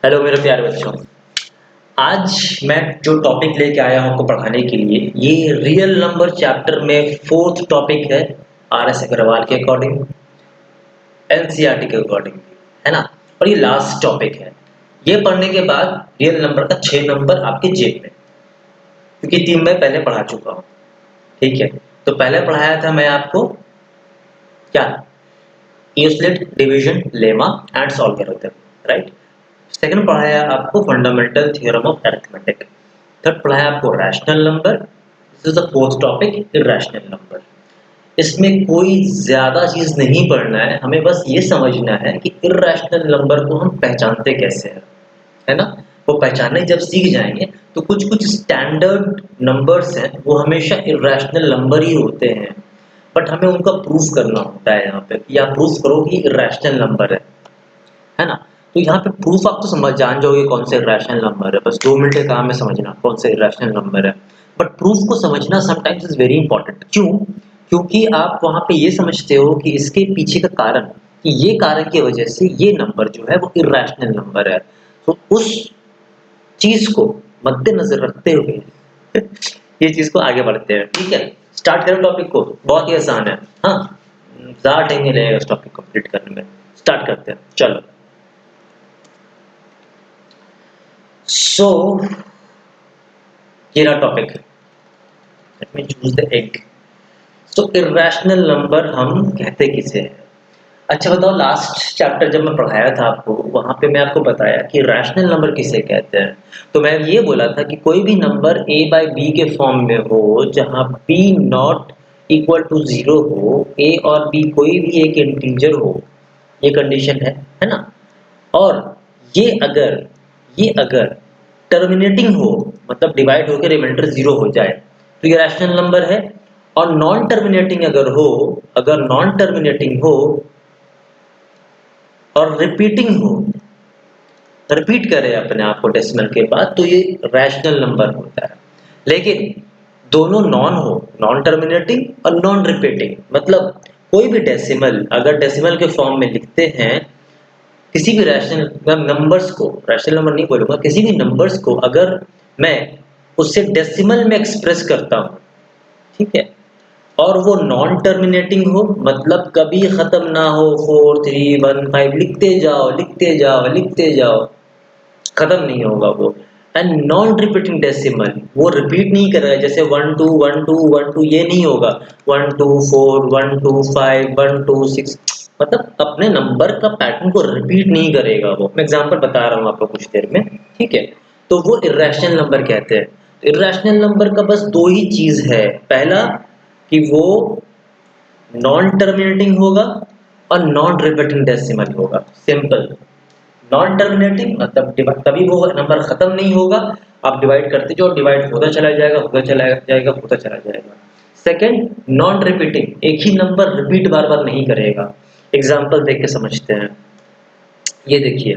Hello मेरे प्यारे बच्चों। आज मैं जो टॉपिक लेके आया हूं आपको पढ़ाने के लिए, ये रियल नंबर चैप्टर में फोर्थ टॉपिक है। आर एस अग्रवाल के अकॉर्डिंग, एनसीईआरटी के अकॉर्डिंग, है ना। और ये लास्ट टॉपिक है। ये पढ़ने के बाद रियल नंबर का 6 नंबर आपके जेब में, क्योंकि 3 मैं पहले पढ़ा चुका हूँ। ठीक है, तो पहले पढ़ाया था मैं आपको क्या, Euclid, division, lemma and solve, right. Second पढ़ाया आपको fundamental theorem of arithmetic. Third पढ़ाया आपको rational number. This is the fourth topic, irrational number. इसमें कोई ज्यादा चीज नहीं पढ़ना है, हमें बस ये समझना है कि इरैशनल नंबर को हम पहचानते कैसे हैं, है ना। वो पहचानने जब सीख जाएंगे तो कुछ कुछ स्टैंडर्ड नंबर्स हैं, वो हमेशा इरैशनल नंबर ही होते हैं, बट हमें उनका प्रूफ करना होता है यहाँ पे, कि आप प्रूफ करो कि इरैशनल नंबर है ना। तो यहाँ पे प्रूफ आप तो समझ जान जाओगे कौन सा इरैशनल नंबर है, बस 2 मिनट का काम है समझना कौन सा इरैशनल नंबर है। बट प्रूफ को समझना समटाइम्स इज वेरी इंपॉर्टेंट। क्यों? क्योंकि आप वहाँ पे ये समझते हो कि इसके पीछे का कारण, कि ये कारण की वजह से ये नंबर जो है वो इरैशनल नंबर है। तो उस चीज को मद्देनजर रखते हुए ये चीज को आगे बढ़ते हैं। ठीक है, स्टार्ट करें टॉपिक को। बहुत ही आसान है, हाँ, ज्यादा टाइम नहीं लगेगा इस टॉपिक कंप्लीट करने में। स्टार्ट करते हैं, चलो। सो ये रहा topic, let me choose the egg. So irrational number हम कहते किसे हैं? अच्छा बताओ, लास्ट चैप्टर जब मैं पढ़ाया था आपको, वहां पे मैं आपको बताया कि रैशनल नंबर किसे कहते हैं। तो मैं ये बोला था कि कोई भी नंबर a बाई बी के फॉर्म में हो, जहां b नॉट इक्वल टू 0 हो, a और b कोई भी एक इंटीजर हो, ये कंडीशन है ना। और ये अगर टर्मिनेटिंग हो, मतलब डिवाइड होकर रिमाइंडर 0 हो जाए, तो ये रैशनल नंबर है। और नॉन टर्मिनेटिंग अगर नॉन टर्मिनेटिंग हो और रिपीट करे अपने आप को डेसिमल के बाद, तो ये रैशनल नंबर होता है। लेकिन दोनों नॉन हो, नॉन टर्मिनेटिंग और नॉन रिपीटिंग, मतलब कोई भी डेसिमल अगर डेसिमल के फॉर्म में लिखते हैं, किसी भी रैशनल नंबर्स को, रैशनल नंबर नहीं बोलूंगा, किसी भी नंबर्स को अगर मैं उससे डेसिमल में एक्सप्रेस करता हूँ, ठीक है, और वो नॉन टर्मिनेटिंग हो, मतलब कभी खत्म ना हो, 4 3 1 5 लिखते जाओ, खत्म नहीं होगा वो। एंड नॉन रिपीटिंग डेसिमल, वो रिपीट नहीं करेगा, जैसे 1 2 1 2 1 2 ये नहीं होगा, 1 2 4 1 2 5 1 2 6, मतलब अपने नंबर का पैटर्न को रिपीट नहीं करेगा वो। मैं एग्जांपल बता रहा हूँ आपको कुछ देर में, ठीक है। तो वो इरैशनल नंबर कहते हैं। इरैशनल नंबर का बस 2 ही चीज है, पहला कि वो नॉन टर्मिनेटिंग होगा और नॉन रिपीटिंग डेसिमल होगा, सिंपल। नॉन टर्मिनेटिंग मतलब कभी वो नंबर खत्म नहीं होगा, आप डिवाइड करते जाओ, डिवाइड होता चला जाएगा, होता चला जाएगा। सेकंड, नॉन रिपीटिंग, एक ही नंबर रिपीट बार बार नहीं करेगा। एग्जांपल देख के समझते हैं। ये देखिए,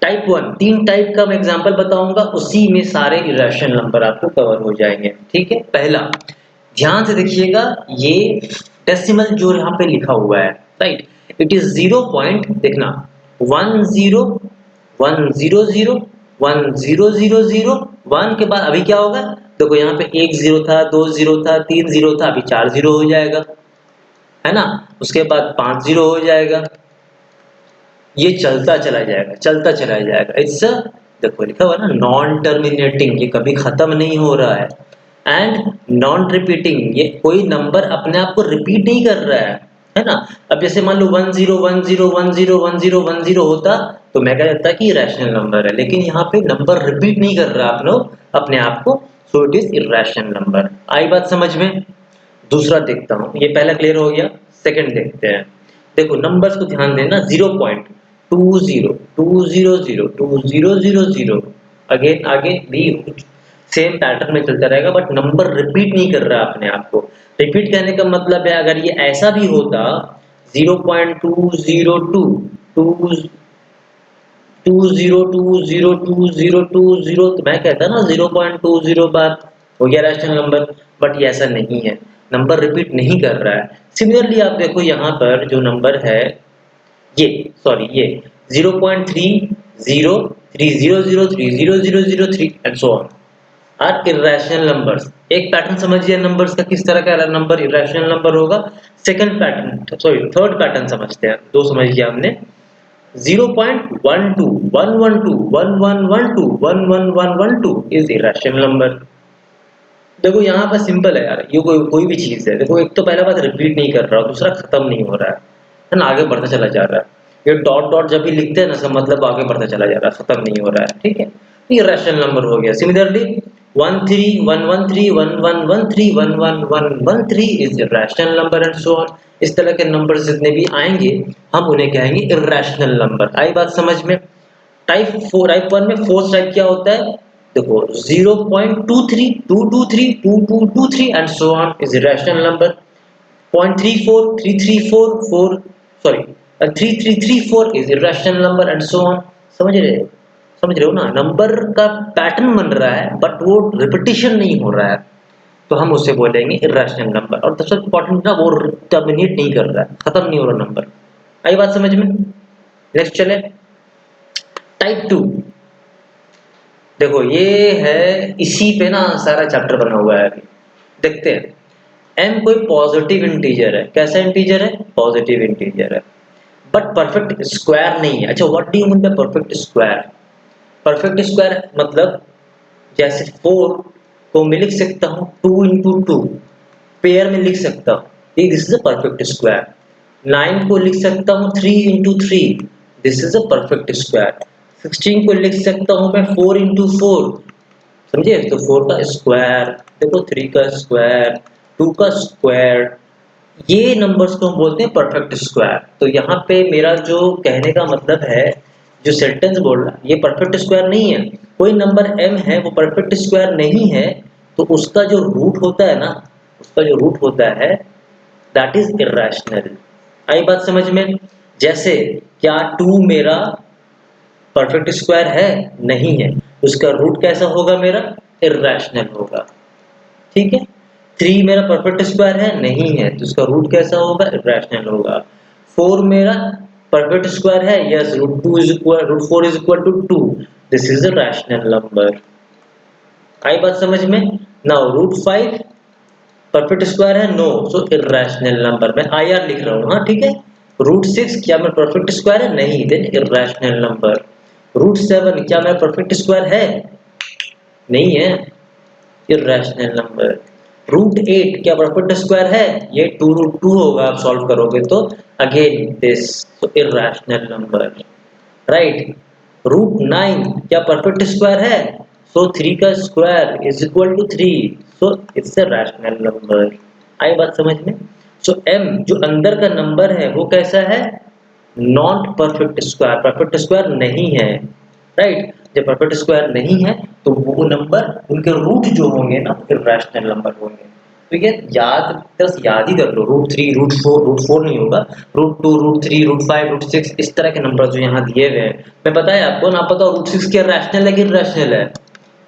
टाइप 1, 3 टाइप का मैं एग्जांपल बताऊंगा, उसी में सारे इरैशनल नंबर आपको कवर हो जाएंगे। ठीक है, पहला ध्यान से देखिएगा, ये डेसिमल जो यहाँ पे लिखा हुआ है, राइट, इट इज 0 पॉइंट, देखना 1 0 1 0 0 1 0 0 0 1 के बाद अभी क्या होगा, देखो यहाँ पे 1 0 था, 2 0 था, 3 0 था, अभी 4 0 हो जाएगा, है ना। उसके बाद 5 0 हो जाएगा, ये चलता चला जाएगा। इट्स देखो लिखा हुआ ना, नॉन टर्मिनेटिंग, ये कभी खत्म नहीं हो रहा है। एंड नॉन रिपीटिंग, ये कोई नंबर अपने आप को रिपीट नहीं कर रहा है ना। अब जैसे मान लो 1 0 1 0 1 0 1 0 1 0 होता, तो मैं कह देता कि रैशनल नंबर है, लेकिन यहाँ पे नंबर रिपीट नहीं कर रहा आप लोग अपने आप को, so it is irrational number. आई बात समझ में? दूसरा देखता हूँ, ये पहला क्लियर हो गया, सेकंड देखते हैं। देखो नंबर्स को ध्यान देना, 0.20 अगेन आगे भी सेम पैटर्न में चलता रहेगा, बट नंबर रिपीट नहीं कर रहा अपने आप को। रिपीट करने का मतलब है, अगर ये ऐसा भी होता 0.202 2020202, तो मैं कहता ना 0.20 बार हो गया रैशनल नंबर, बट ये ऐसा नहीं है, नंबर रिपीट नहीं कर रहा है। सिमिलरली आप देखो यहाँ पर जो नंबर है, ये 0.30 30003 and so on are irrational numbers. एक पैटर्न समझिए नंबर्स का, किस तरह का नंबर इरेशनल नंबर होगा। Second pattern, sorry third pattern समझते हैं, दो समझ लिया हमने। 0.12 112 1112 11112 इज इरेशनल नंबर। देखो यहाँ पर सिंपल है यार, ये कोई भी चीज है। देखो एक तो पहला बात रिपीट नहीं कर रहा, दूसरा खत्म नहीं हो रहा है ना, आगे बढ़ता चला जा रहा है। ये डॉट डॉट जब भी लिखते हैं ना, सब मतलब आगे बढ़ता चला जा रहा है, खत्म नहीं हो रहा है। ठीक है, ये रैशनल नंबर हो गया। Similarly 13 113 1113 111113 is irrational number and so on. इस तरह के नंबर जितने भी आएंगे हम उन्हें कहेंगे इरेशनल नंबर। आई बात समझ में। टाइप 1 में फोर्थ टाइप क्या होता है, देखो 0.23 223 2223 and so on is irrational number. 0.34 334 4 sorry 3334 is irrational number and so on. समझ रहे हो ना, नंबर का पैटर्न बन रहा है बट वो रिपीटिशन नहीं हो रहा है, तो हम उसे बोलेंगे इरेशनल नंबर। और सबसे इम्पोर्टेंट ना, वो टर्मिनेट नहीं कर रहा है, खत्म नहीं हो रहा नंबर। आई बात समझ में। नेक्स्ट चले टाइप 2। देखो ये है, इसी पे ना सारा चैप्टर बना हुआ है। अभी देखते हैं। m कोई पॉजिटिव इंटीजर है। कैसा इंटीजर है, पॉजिटिव इंटीजर है, बट परफेक्ट स्क्वायर नहीं है। अच्छा, what do you mean by perfect square. Perfect square मतलब जैसे 4 को मैं लिख सकता हूँ 2 इंटू 2, पेयर में लिख सकता हूँ, this is a perfect square. 9 को लिख सकता हूँ 3 into 3, this is a perfect square. 16 को लिख सकता हूँ मैं 4 इंटू 4, समझे, तो 4 का स्क्वायर, देखो 3 का स्क्वायर, 2 का स्क्वायर, ये नंबर्स को हम बोलते हैं परफेक्ट स्क्वायर। तो यहाँ पे मेरा जो कहने का मतलब है, जो सेंटेंस बोल रहा है, ये परफेक्ट स्क्वायर नहीं है। कोई नंबर m है वो परफेक्ट स्क्वायर नहीं है, तो उसका जो रूट होता है ना, उसका जो रूट होता है दैट इज इरेशनल। आई बात समझ में। जैसे क्या 2 मेरा परफेक्ट स्क्वायर है, नहीं है, उसका रूट कैसा होगा मेरा, इरेशनल होगा। ठीक है, 3 मेरा परफेक्ट स्क्वायर है, नहीं है, तो उसका रूट कैसा होगा, इरेशनल होगा। 4 मेरा परफेक्ट स्क्वायर है, yes, root 4 is equal to 2, this is a rational number. आई बात समझ में। नाउ रूट 5 परफेक्ट स्क्वायर है, नो, सो इरेशनल नंबर। मैं आई आर लिख रहा हूँ, हाँ ठीक है। रूट 6 क्या मैं परफेक्ट स्क्वायर है, नहीं, देन इरेशनल नंबर। रूट 7 क्या मैं परफेक्ट स्क्वायर है, नहीं है, इरेशनल नंबर। रूट 8 क्या परफेक्ट स्क्वायर है, ये 2 रूट 2 होगा, आप सॉल्व करोगे तो अगेन दिस, तो इरेशनल नंबर, राइट। रूट 9 क्या परफेक्ट स्क्वायर है, सो 3 का square is equal to 3, so it's a rational number. आई बात समझ में। सो m जो अंदर का नंबर है वो कैसा है, not perfect square, perfect square नहीं है, राइट। जब परफेक्ट स्क्वायर नहीं है तो वो नंबर, उनके रूट जो होंगे ना, इरेशनल नंबर होंगे। तो ये बस याद ही कर लो, रूट 3 रूट 4 नहीं होगा, रूट 2 रूट 3 रूट 5 रूट 6, इस तरह के नंबर जो यहाँ दिए हुए हैं। मैं बताया आपको ना, पता रूट 6 क्या रैशनल है कि इरेशनल है।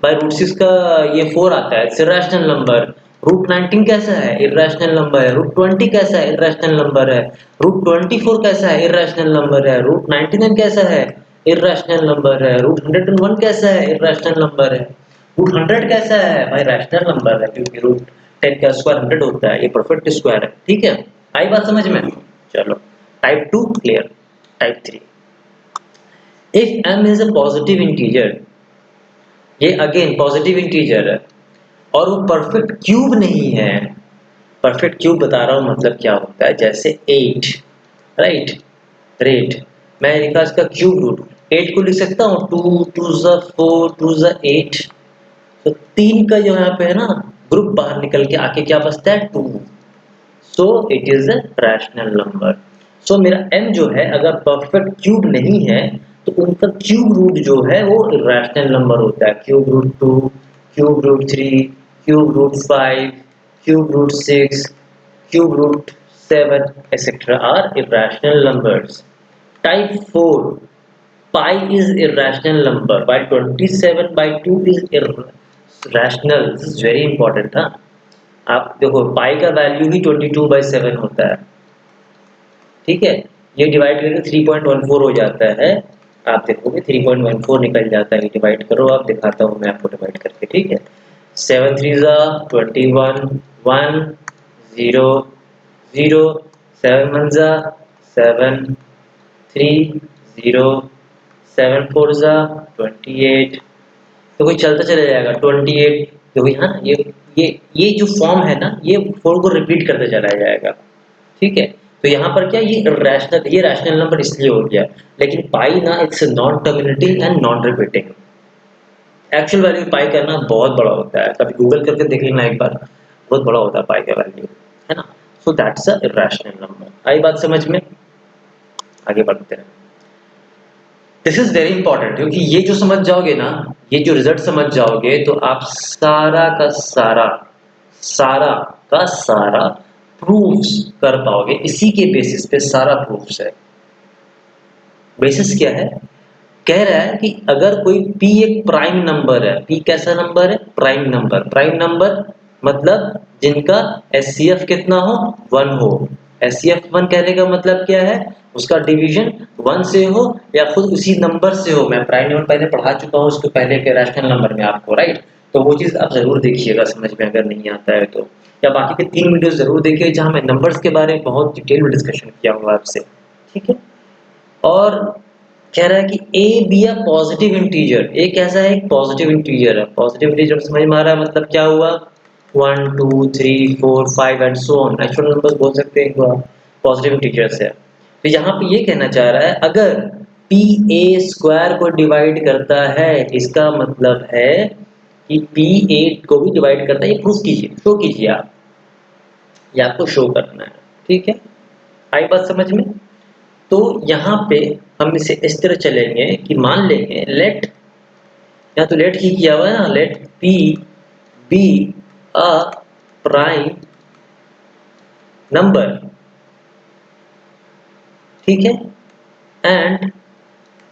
भाई रूट 6 का ये 4 आता है, इट्स इरेशनल नंबर। रूट 19 कैसा है, इरेशनल नंबर है। रूट 20 कैसा है, इरेशनल नंबर है। रूट 24 कैसा है, इरेशनल नंबर है। रूट 99 कैसा है, इरेशनल नंबर है। रूट 101 कैसा है, इरेशनल नंबर है। रूट 100 कैसा है, भाई रैशनल नंबर है, क्योंकि रूट 10 का स्क्वायर 100 होता है, ये परफेक्ट स्क्वायर है। ठीक है, आई बात समझ में। चलो type 2 clear. Type 3, if m is a positive integer, ये अगेन पॉजिटिव इंटीजर है और वो परफेक्ट क्यूब नहीं है। परफेक्ट क्यूब बता रहा हूँ मतलब क्या होता है, जैसे 8, राइट, रेट, मैं लिखा इसका क्यूब रूट, 8 को लिख सकता हूँ 2 2 4 2 8, तो 3 का जो यहाँ पे है ना ग्रुप बाहर निकल के आके क्या बचता है, 2, so it is a rational number. So मेरा m जो है अगर परफेक्ट क्यूब नहीं है तो उनका क्यूब रूट जो है वो इरेशनल नंबर होता है। Cube root 2, cube root 3, cube root 5, cube root 6, cube root 7 etc are irrational numbers. Type 4, pi is irrational number, while 27 by 2 is irrational. This is very important, हाँ। आप देखो पाई का value ही 22/7 होता है, ठीक है, ये डिवाइड करके 3.14 हो जाता है, आप देखोगे 3.14 निकल जाता है। डिवाइड करो, आप दिखाता हूँ मैं आपको डिवाइड करके, ठीक है। 7 3 21, 1 0 0, 7 1 7 3 0, 7 4 28। तो कोई चलता चला जाएगा 28, क्योंकि हाँ ये जो फॉर्म है ना, ये 4 को रिपीट करते चला जाएगा, ठीक है। तो यहाँ पर क्या, ये रैशनल नंबर इसलिए हो गया। लेकिन पाई ना, it's non terminating and non repeating. Actual value pi करना बहुत बड़ा होता है, कभी गूगल करके देख लेना एक बार, बहुत बड़ा होता है पाई का वैल्यू, है ना। So that's a rational number. आई बात समझ में? आगे बढ़ते हैं। दिस इज वेरी इंपॉर्टेंट, क्योंकि ये जो समझ जाओगे ना, ये जो रिजल्ट समझ जाओगे, तो आप सारा का सारा प्रूफ्स कर पाओगे। इसी के बेसिस पे सारा प्रूफ्स है। बेसिस क्या है? कह रहा है कि अगर कोई p एक प्राइम नंबर है, p कैसा नंबर है? Prime number. प्राइम नंबर मतलब जिनका एचसीएफ कितना हो? 1 हो। एचसीएफ 1 कहने का मतलब क्या है? उसका डिवीजन 1 से हो या खुद उसी नंबर से हो। मैं प्राइम नंबर पहले पढ़ा चुका हूँ उसके पहले के रैशनल नंबर में आपको, राइट। तो वो चीज़ आप जरूर देखिएगा समझ में, अगर नहीं आता है तो। या बाकी के 3 वीडियो जरूर देखिए जहाँ मैं नंबर्स के बारे में बहुत डिटेल में डिस्कशन किया हुआ आपसे, ठीक है। और कह रहा है कि a be a positive integer. A कैसा है? एक पॉजिटिव इंटीजर है। पॉजिटिव इंटीजर समझ में आ रहा है, मतलब क्या हुआ? 1 2 3 4 5 and so on, natural numbers बोल सकते हैं इनको आप, पॉजिटिव इंटीजर्स है। तो यहाँ पे ये कहना चाह रहा है, अगर पी ए स्क्वायर को डिवाइड करता है, इसका मतलब है कि पी ए को भी डिवाइड करता है। ये प्रूफ कीजिए, शो कीजिए आप, ये आपको शो करना है, ठीक है। आई बात समझ में? तो यहाँ पे हम इसे इस तरह चलेंगे कि मान लेंगे लेट, या तो लेट ही किया हुआ है ना, let P be a prime number, ठीक है। एंड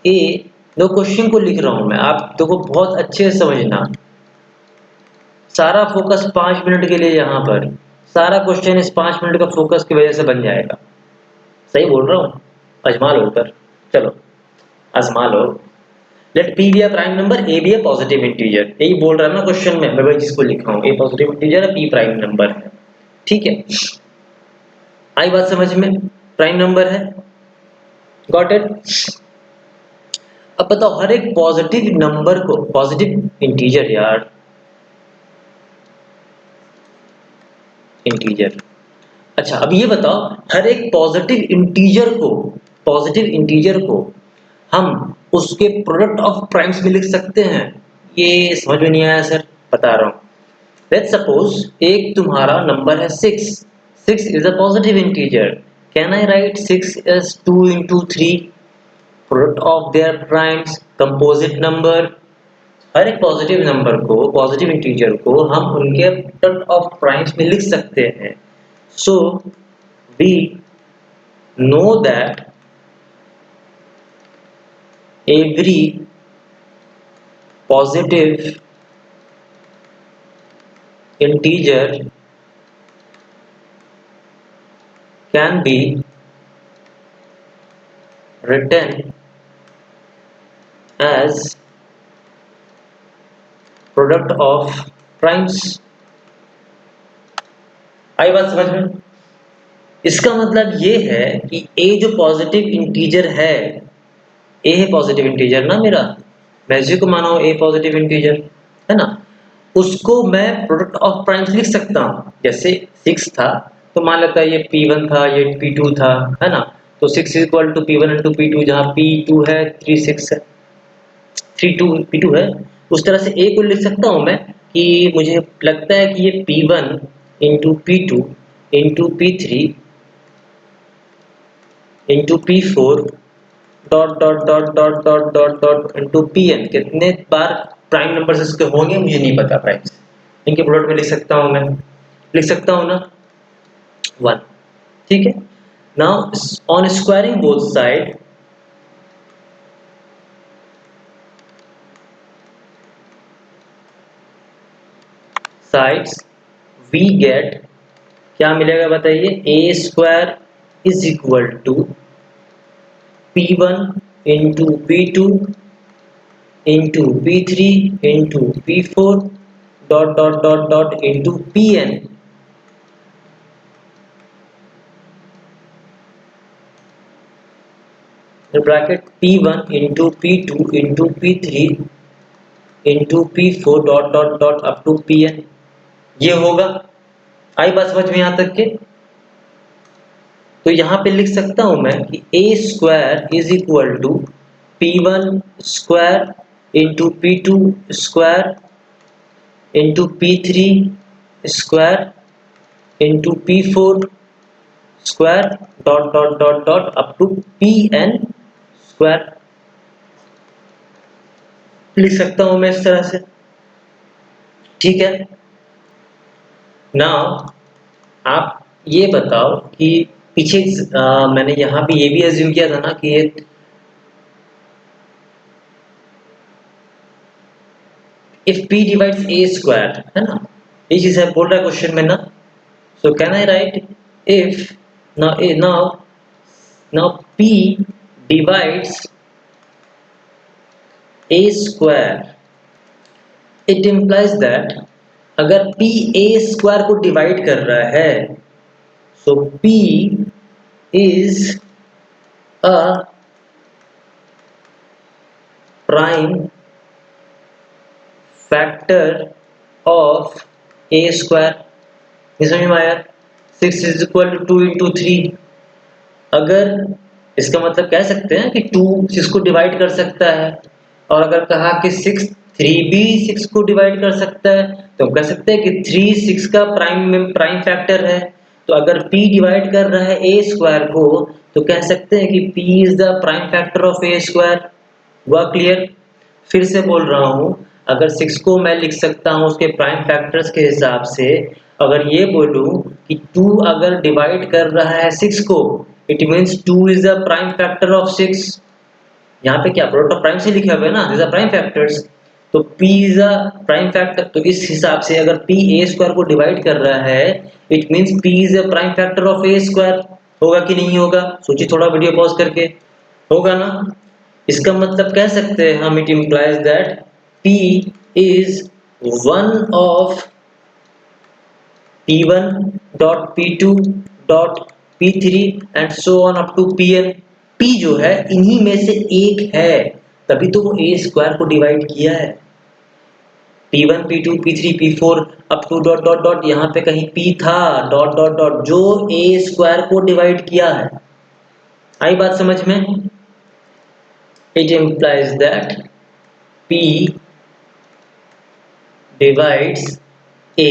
ए, दो क्वेश्चन को लिख रहा हूं मैं, आप देखो बहुत अच्छे से समझना। सारा फोकस 5 मिनट के लिए यहाँ पर, सारा क्वेश्चन इस 5 मिनट का फोकस की वजह से बन जाएगा। सही बोल रहा हूँ? अजमा लो ऊपर, चलो आजमा लो। Let P be a prime number, a be a positive integer. यही बोल रहा है ना क्वेश्चन में, मैं वही जिसको लिखा हूँ, ए पॉजिटिव इंटीजर है, पी प्राइम नंबर है, ठीक है। आई बात समझ में? प्राइम नंबर है, गॉट इट। अब बताओ, हर एक पॉजिटिव नंबर को, पॉजिटिव इंटीजर यार, इंटीजर। अच्छा अब ये बताओ, हर एक पॉजिटिव इंटीजर को हम उसके प्रोडक्ट ऑफ प्राइम्स में लिख सकते हैं? ये समझ में नहीं आया सर, बता रहा हूँ। लेट्स सपोज एक तुम्हारा नंबर है 6। 6 is a positive integer. Can I write 6 as 2 into 3 product of their primes, composite number. हर एक पॉजिटिव नंबर को, पॉजिटिव इंटीजर को हम उनके प्रोडक्ट ऑफ प्राइम्स में लिख सकते हैं। So we know that every positive integer can be written as product of primes। आई बात समझ में? इसका मतलब ये है कि a जो पॉजिटिव इंटीजर है, a है पॉजिटिव इंटीजर ना मेरा, मैं इसी को माना हूं a पॉजिटिव इंटीजर, है ना। उसको मैं प्रोडक्ट ऑफ प्राइम्स लिख सकता हूँ। जैसे 6 था तो मान लेता है ये P1 था, ये P2 था, है ना। तो 6 equal to P1 into P2, जहाँ P2 है 3 6 है, 3 2 P2 है। उस तरह से A को लिख सकता हूँ मैं कि मुझे लगता है कि ये P1 into P2 into P3 into P4 dot dot dot dot dot dot dot into Pn। कितने बार प्राइम नंबर्स इसके होंगे मुझे नहीं पता, प्राइम्स इनके प्रोडक्ट में लिख सकता हूँ मैं, लिख सकता हूँ ना, 1, ठीक है। Now on squaring both sides we get, क्या मिलेगा बताइए? A square is equal to P1 into P2 into P3 into P4 dot into Pn. The bracket P1 into P2 into P3 into P4 dot up to Pn. ये होगा। आई बात समझ में यहाँ तक के? तो यहाँ पे लिख सकता हूँ मैं कि a square is equal to P1 square into P2 square into P3 square into P4 square dot up to Pn square. लिख सकता हूँ मैं इस तरह से, ठीक है। नाउ आप ये बताओ कि पीछे मैंने यहाँ पे ये भी एज्यूम किया था ना कि ये if p divides a square, है ना, ये चीज है बोल रहा है क्वेश्चन में ना। So can I right if now p divides a square, it implies that अगर p a स्क्वायर को डिवाइड कर रहा है सो p is a prime factor of A square. ये समझ में आया? 6 इज इक्वल टू 2 इंटू 3। अगर इसका मतलब कह सकते हैं कि 2 6 को डिवाइड कर सकता है, और अगर कहा कि 3 भी 6 को डिवाइड कर सकता है तो हम कह सकते हैं कि 3 6 का प्राइम फैक्टर है। तो अगर p डिवाइड कर रहा है ए स्क्वायर को तो कह सकते हैं कि p is the prime factor of A square. हुआ क्लियर? फिर से बोल रहा हूँ, अगर 6 को मैं लिख सकता हूँ उसके प्राइम फैक्टर्स के हिसाब से। अगर ये बोलूँ कि 2 अगर डिवाइड कर रहा है 6 को, it means 2 is the prime factor of 6। यहाँ पे क्या प्रोडक्ट ऑफ प्राइम से लिखा हुआ है ना, दिस आर प्राइम फैक्टर्स। तो p is a prime factor, तो इस हिसाब से अगर p a स्क्वायर को डिवाइड कर रहा है it means p is a prime factor of a square. होगा कि नहीं होगा? सोचिए थोड़ा वीडियो पॉज करके। होगा ना? इसका मतलब कह सकते हैं हम, it implies that p is one of p1 dot p2 dot p3 and so on up to pn। p जो है इन्हीं में से एक है, तभी तो वो a स्क्वायर को डिवाइड किया है। p1 p2 p3 p4 up to dot यहाँ पे कहीं p था डॉट जो a स्क्वायर को डिवाइड किया है। आई बात समझ में? It implies that p divides a,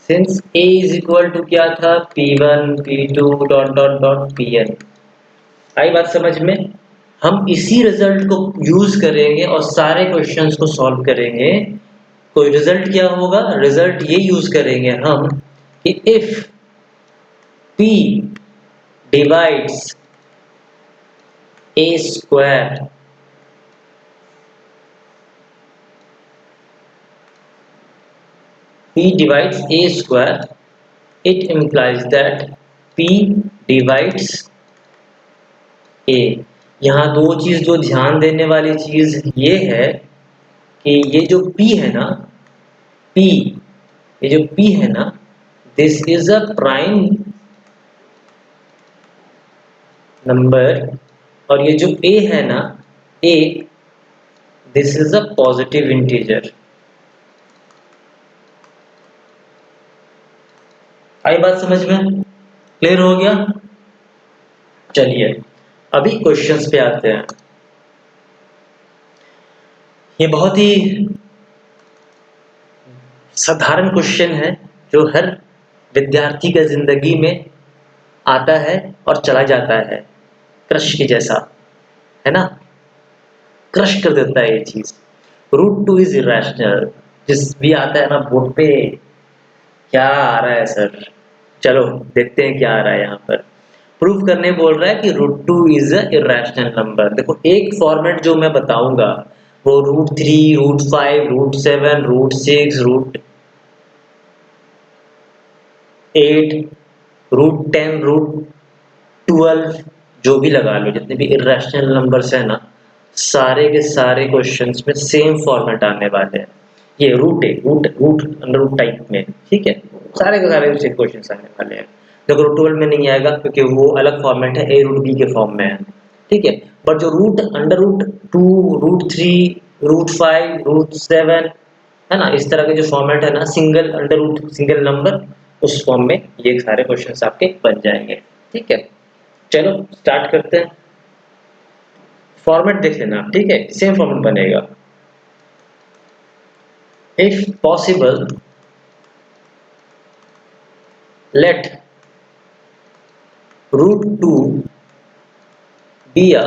since a is equal to क्या था, p1 p2 डॉट pn। आई बात समझ में? हम इसी रिजल्ट को यूज करेंगे और सारे क्वेश्चंस को सॉल्व करेंगे। कोई रिजल्ट क्या होगा? रिजल्ट ये यूज करेंगे हम कि if p divides a square, p divides a square, it implies that p divides a। यहाँ दो चीज जो ध्यान देने वाली चीज ये है कि ये जो p है ना, p, ये जो p है ना, this is a prime number, और ये जो a है ना, a, this is a positive integer. आई बात समझ में? क्लियर हो गया? चलिए अभी क्वेश्चंस पे आते हैं। ये बहुत ही साधारण क्वेश्चन है जो हर विद्यार्थी के जिंदगी में आता है और चला जाता है, क्रश के जैसा, है ना? क्रश कर देता है ये चीज। रूट टू इज इरेशनल, जिस भी आता है ना बोर्ड पे, क्या आ रहा है सर? चलो देखते हैं क्या आ रहा है यहाँ पर। प्रूफ करने बोल रहा है कि root two is a irrational number. देखो एक फॉर्मेट जो मैं बताऊंगा वो √3 √5 √7 √6 √8 √10 √12 जो भी लगा लो, जितने भी इर्रेशनल नंबर्स है ना, सारे के सारे क्वेश्चंस में सेम फॉर्मेट आने वाले हैं। ये रूट है, root root under root type में, ठीक है, सारे के सारे सेम क्वेश्चंस आने वाले हैं। देखो रूट 12 में नहीं आएगा क्योंकि वो अलग फॉर्मेट है, ए रूट बी के फॉर्म में है, ठीक है। बट जो root under root 2, root 3, root 5, root 7 है ना, इस तरह के जो फॉर्मेट है ना, single under root single number, उस फॉर्म में ये सारे क्वेश्चंस आपके बन जाएंगे, ठीक है। चलो स्टार्ट करते हैं। फॉर्मेट देख लेना, ठीक है, सेम फॉर्मेट बनेगा। If possible let root 2 be a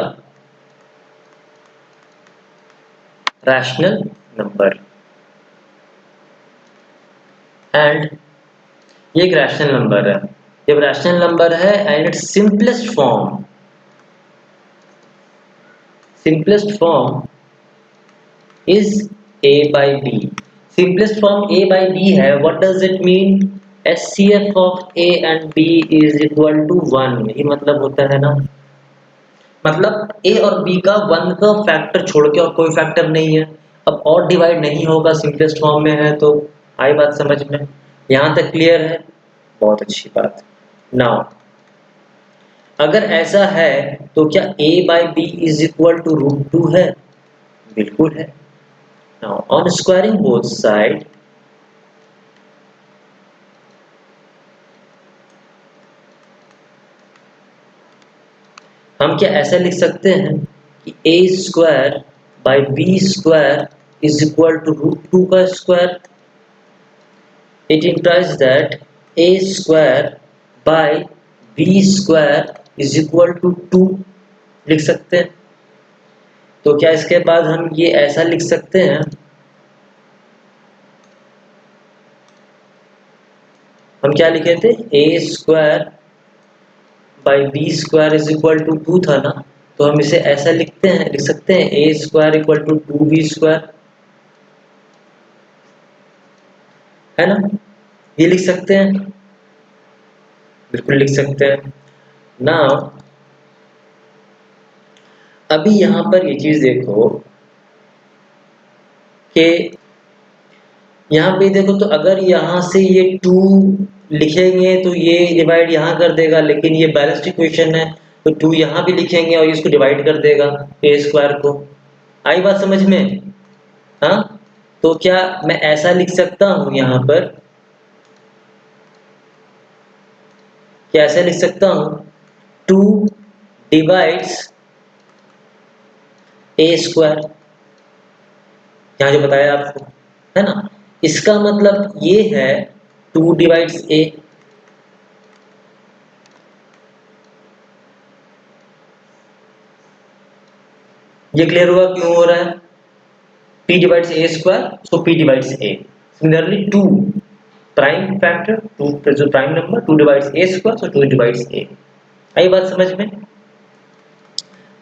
rational number, and ये एक रैशनल नंबर है। जब रैशनल नंबर है and it's simplest form is a by b। simplest form a by b है। what does it mean? HCF of a and b is equal to 1। ये मतलब होता है ना, मतलब a और b का 1 का फैक्टर छोड़ के और कोई फैक्टर नहीं है। अब और डिवाइड नहीं होगा, सिंपलेस्ट फॉर्म में है तो। आई बात समझ में? यहाँ तक क्लियर है? बहुत अच्छी बात। नाउ अगर ऐसा है तो क्या a by b is equal to root 2 है? बिल्कुल है। Now on squaring both sides, हम क्या ऐसा लिख सकते हैं कि a square by B square is equal to root 2 का square. It implies that a square by B square is equal to 2 लिख सकते हैं। तो क्या इसके बाद हम ये ऐसा लिख सकते हैं, हम क्या लिखे थे, a square by B square is equal to 2 था ना, तो हम इसे ऐसा लिख सकते हैं a square equal to 2b square, है ना। ये लिख सकते हैं, बिल्कुल लिख सकते हैं। नाउ अभी यहाँ पर ये चीज देखो कि यहाँ पे देखो, तो अगर यहाँ से ये 2 लिखेंगे तो ये डिवाइड यहाँ कर देगा, लेकिन ये बैलेंस्ड इक्वेशन है तो 2 यहाँ भी लिखेंगे और इसको डिवाइड कर देगा a स्क्वायर को। आई बात समझ में? हाँ, तो क्या मैं ऐसा लिख सकता हूँ यहाँ पर, क्या ऐसा लिख सकता हूँ 2 डिवाइड्स a स्क्वायर, यहाँ जो बताया आपको, है ना। इसका मतलब ये है 2 डिवाइड्स a। ये क्लियर हुआ क्यों हो रहा है? p divides a square, so p divides a। Similarly 2 prime factor, 2 जो prime number, 2 divides a square, so 2 divides a। आई बात समझ में?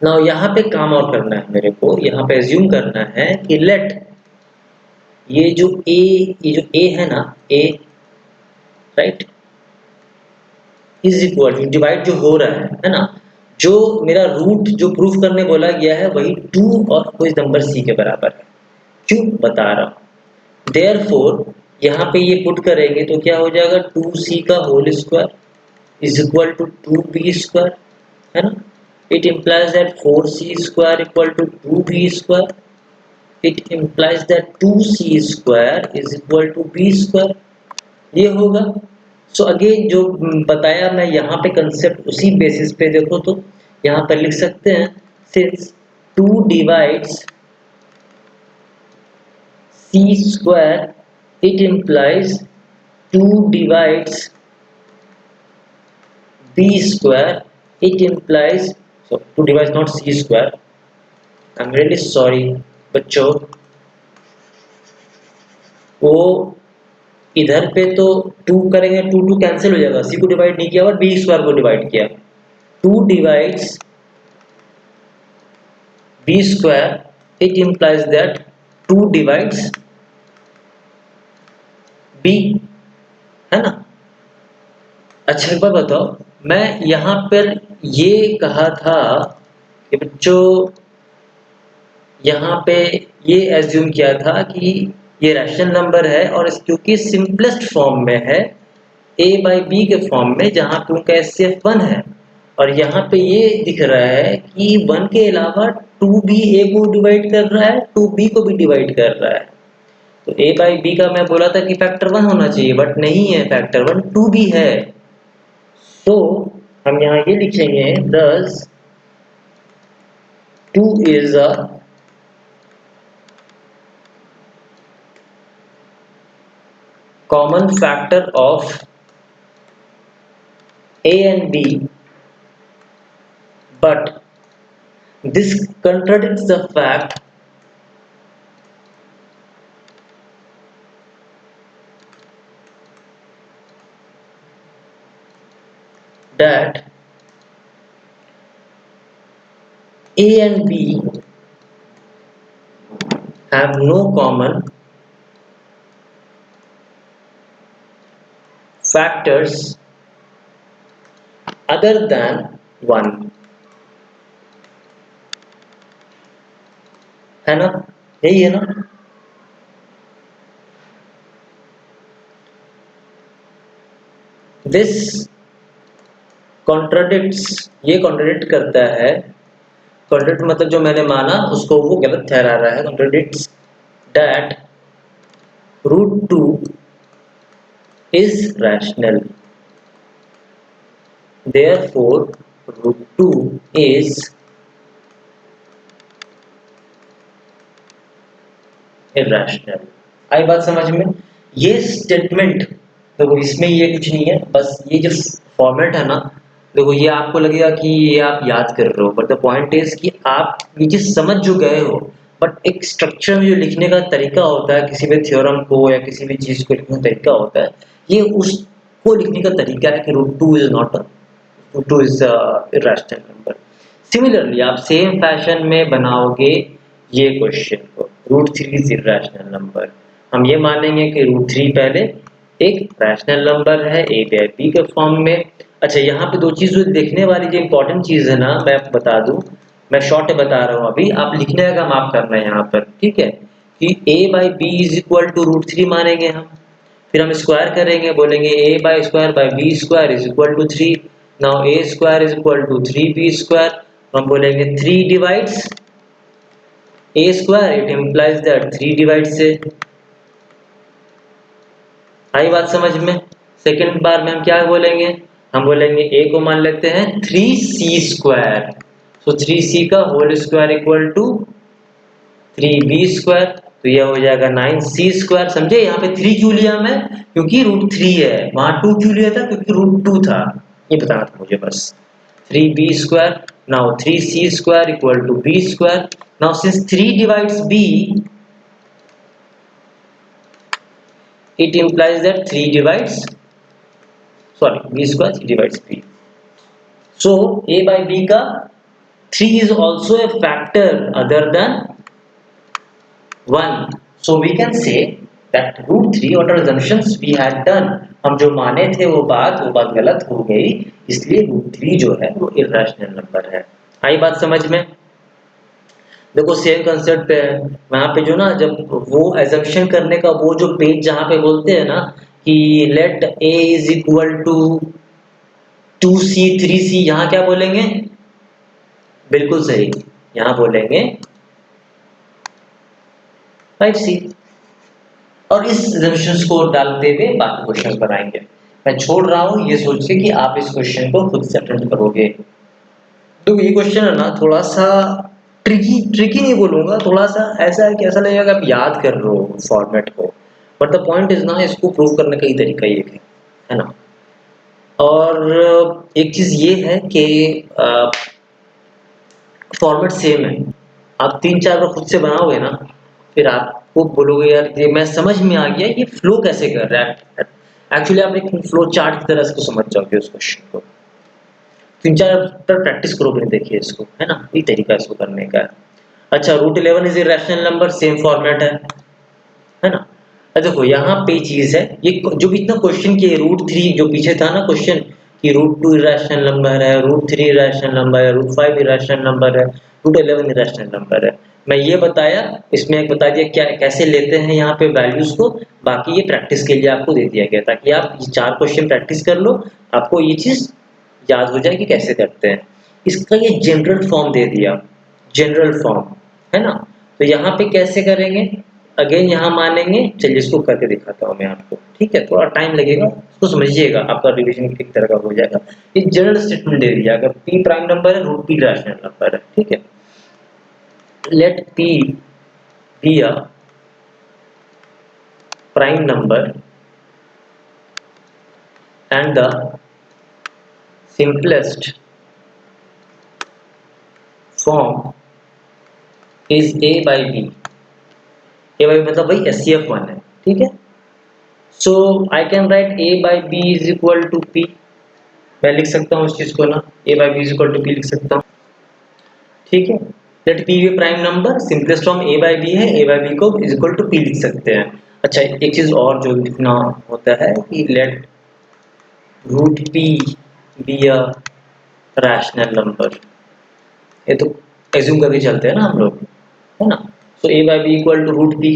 नाउ यहाँ पे काम और करना है मेरे को, यहाँ पे एज्यूम करना है कि लेट ये जो a है ना, a right is equal to, divide जो हो रहा है ना, जो मेरा रूट जो प्रूफ करने बोला गया है वही 2 और कोई नंबर c के बराबर है। क्यों बता रहा हूँ, देयरफॉर यहाँ पे ये पुट करेंगे तो क्या हो जाएगा, 2c का whole square is equal to 2b square, है ना। It implies that 4c square equal to 2b square। It implies that 2c square is equal to b square। ये होगा। सो अगेन जो बताया मैं यहाँ पे कंसेप्ट उसी बेसिस पे देखो, तो यहाँ पर लिख सकते हैं since 2 divides c square, it implies 2 divides b square, it implies, so 2 divides not c square, I'm really sorry बच्चों, वो इधर पे तो 2 करेंगे, 2 2 कैंसिल हो जाएगा, c को डिवाइड नहीं किया और b स्क्वायर को डिवाइड किया, 2 divides b square, it implies that 2 divides b, है ना। अच्छा एक बार बताओ, मैं यहाँ पर ये कहा था कि बच्चों यहाँ पे ये एज्यूम किया था कि ये रैशनल नंबर है और क्योंकि सिंपलेस्ट फॉर्म में है ए बाई बी के फॉर्म में, जहाँ पे उनका एचसीएफ 1 है और यहाँ पे ये दिख रहा है कि 1 के अलावा 2 भी ए को डिवाइड कर रहा है, 2 बी को भी डिवाइड कर रहा है। तो ए बाई बी का मैं बोला था कि फैक्टर 1 होना चाहिए, बट नहीं है फैक्टर 1, 2 भी है। तो हम यहाँ ये लिखेंगे दस 2 is a common factor of A and B, but this contradicts the fact that A and B have no common factors other than 1, है ना? यही है ना? This contradicts, ये कॉन्ट्रडिक्ट करता है, कॉन्ट्रडिक्ट मतलब जो मैंने माना उसको वो गलत ठहरा रहा है, contradicts that √2 is rational, therefore √2 is irrational। आई बात समझ में? ये स्टेटमेंट देखो, इसमें ये कुछ नहीं है, बस ये जो फॉर्मेट है ना, देखो ये आपको लगेगा कि ये आप याद कर रहे हो, बट द पॉइंट इज कि आप ये चीज समझ जो गए हो, बट एक स्ट्रक्चर में जो लिखने का तरीका होता है किसी भी थ्योरम को या किसी भी चीज को लिखने का तरीका होता है, ये उसको लिखने का तरीका है कि √2 is not √2 is irrational number. Similarly आप सेम फैशन में बनाओगे ये क्वेश्चन को, √3 इज इरैशनल नंबर। हम ये मानेंगे कि √3 पहले एक रैशनल नंबर है ए बाई बी के फॉर्म में। अच्छा, यहाँ पे दो चीज देखने वाली जो इंपॉर्टेंट चीज है ना, मैं आपको बता दूं, मैं शॉर्ट बता रहा हूँ अभी, आप लिखने का काम आप करना है यहाँ पर, ठीक है? कि a by b is equal to √3 मानेंगे हम, फिर हम स्क्वायर करेंगे, बोलेंगे a by square by B square is equal to 3। Now a square is equal to 3b square, हम बोलेंगे 3 divides a square, it implies that 3 divides a. आई बात समझ में? सेकेंड बार में हम क्या बोलेंगे? हम बोलेंगे ए को मान लेते हैं 3c स्क्वायर, सो 3c का whole square equal to 3b square, तो यह हो जाएगा 9c स्क्वायर। समझे यहाँ पे 3 क्यों लिया मैं? क्योंकि √3 है, वहां 2 क्यों लिया था? क्योंकि √2 था, ये बताना था मुझे बस। 3b square, now 3c square equal to b square. Now since 3 divides b, it implies that 3 divides, sorry, b square 3 divides b, so a by b का 3 is also a factor other than 1, so we can say that √3 what assumptions we had done, हम जो माने थे वो बात गलत हो गई, इसलिए √3 जो है वो इरैशनल नंबर है। आई बात समझ में? देखो सेम कंसेप्ट पे है, वहां पे जो ना, जब वो एजम्पशन करने का वो जो पेज जहां पे बोलते हैं ना कि let A is equal to 2c 3c, यहाँ क्या बोलेंगे? बिल्कुल सही, यहाँ बोलेंगे 5c, और इस एजम्पशंस को डालते हुए बाकी क्वेश्चंस बनाएंगे। मैं छोड़ रहा हूँ ये सोच के कि आप इस क्वेश्चन को खुद से अटेम्प्ट करोगे। तो ये क्वेश्चन है ना थोड़ा सा ट्रिकी नहीं बोलूंगा, थोड़ा सा ऐसा है कि ऐसा लगेगा कि आप याद कर रहे हो फॉर्मेट को, बट द पॉइंट इज ना, इसको प्रूव करने का ही तरीका ये है ना। और एक चीज ये है कि फॉर्मेट सेम है, आप 3-4 बार खुद से बनाओगे ना, फिर आपको बोलोगे यार ये मैं समझ में आ गया, ये फ्लो कैसे कर रहा है। एक्चुअली आप एक फ्लो चार्ट की तरह इसको समझ जाओगे उस क्वेश्चन को, 3-4 बार प्रैक्टिस करोगे, देखिए इसको, है ना, ये तरीका इसको करने का है। अच्छा, √11 is irrational number, same format है ना। देखो यहाँ पे चीज है, ये जो भी इतना क्वेश्चन किए √3 जो पीछे था ना क्वेश्चन, कि √2 इरेशनल नंबर है, √3 इरेशनल नंबर है, √5 इरेशनल नंबर है, √11 इरेशनल नंबर है। मैं ये बताया, इसमें एक बता दिया क्या कैसे लेते हैं यहाँ पे वैल्यूज को, बाकी ये प्रैक्टिस के लिए आपको दे दिया गया ताकि आप ये 4 क्वेश्चन प्रैक्टिस कर लो, आपको ये चीज याद हो जाए कि कैसे करते हैं। इसका ये जनरल फॉर्म दे दिया, जनरल फॉर्म, है ना। तो यहाँ पे कैसे करेंगे, अगेन यहाँ मानेंगे, चलिए इसको करके दिखाता हूँ मैं आपको, ठीक है, थोड़ा टाइम लगेगा, इसको समझिएगा, आपका रिवीजन एक तरह का हो जाएगा। ये जनरल स्टेटमेंट दे दिया, अगर p प्राइम नंबर है, √p रैशनल नंबर है, ठीक है। Let p be a prime number and the simplest form is a by b। a by b मतलब वही SCF1 है, ठीक है। So I can write a by b is equal to p, मैं लिख सकता हूँ उस चीज को ना, a by b is equal to p लिख सकता हूँ, ठीक है। लेट p भी prime number, simplest form a by b है, a by b को इज इक्वल टू p लिख सकते हैं। अच्छा, एक चीज और जो लिखना होता है कि let √p be a rational number, ये तो एज्यूम करके चलते हैं ना हम लोग, है ना। So a by b equal to √p,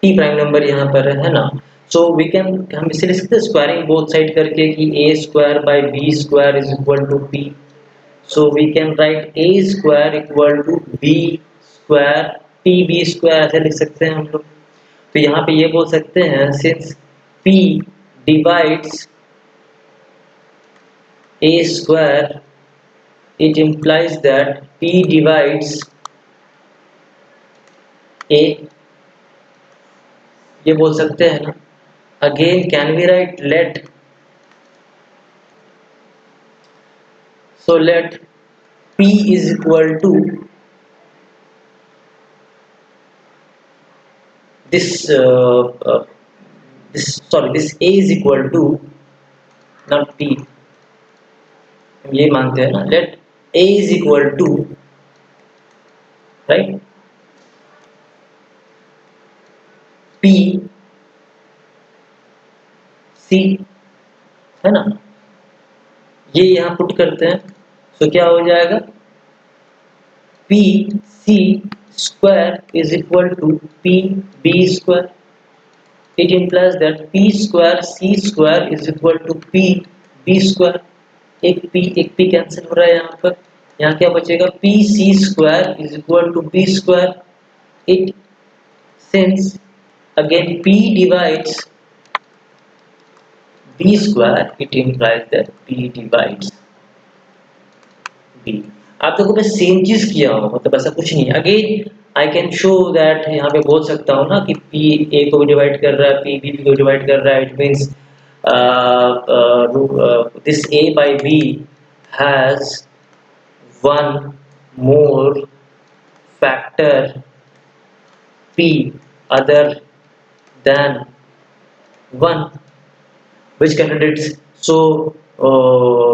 p prime number यहाँ पर है ना। सो वी कैन, हम इसे लिख सकते हैं स्क्वायरिंग बोथ साइड करके कि a square by b square is equal to p। So we can write a square equal to b square p b square, ऐसे लिख सकते हैं हम लोग। तो यहाँ पे ये बोल सकते हैं since p divides a square, it implies that p divides a, ये बोल सकते हैं ना। Again can we write let, so let p is equal to this this a is equal to not p, हम ये मानते हैं ना, let a is equal to right p c, है ना। ये यहाँ पुट करते हैं, तो क्या हो जाएगा, p c square is equal to p b square। It implies that p square c square is equal to p b square। एक p कैंसिल हो रहा है यहाँ पर, यहाँ क्या बचेगा, p c square is equal to b square। It since again p divides b square, it implies that p divides b। आप देखो मैं सेम चीज किया हूँ, मतलब ऐसा कुछ नहीं है। Again I can show that, यहाँ पे बोल सकता हूँ ना कि p a को भी डिवाइड कर रहा है, p b को डिवाइड कर रहा है, it means this a by b has one more factor p other than 1, which contradicts, so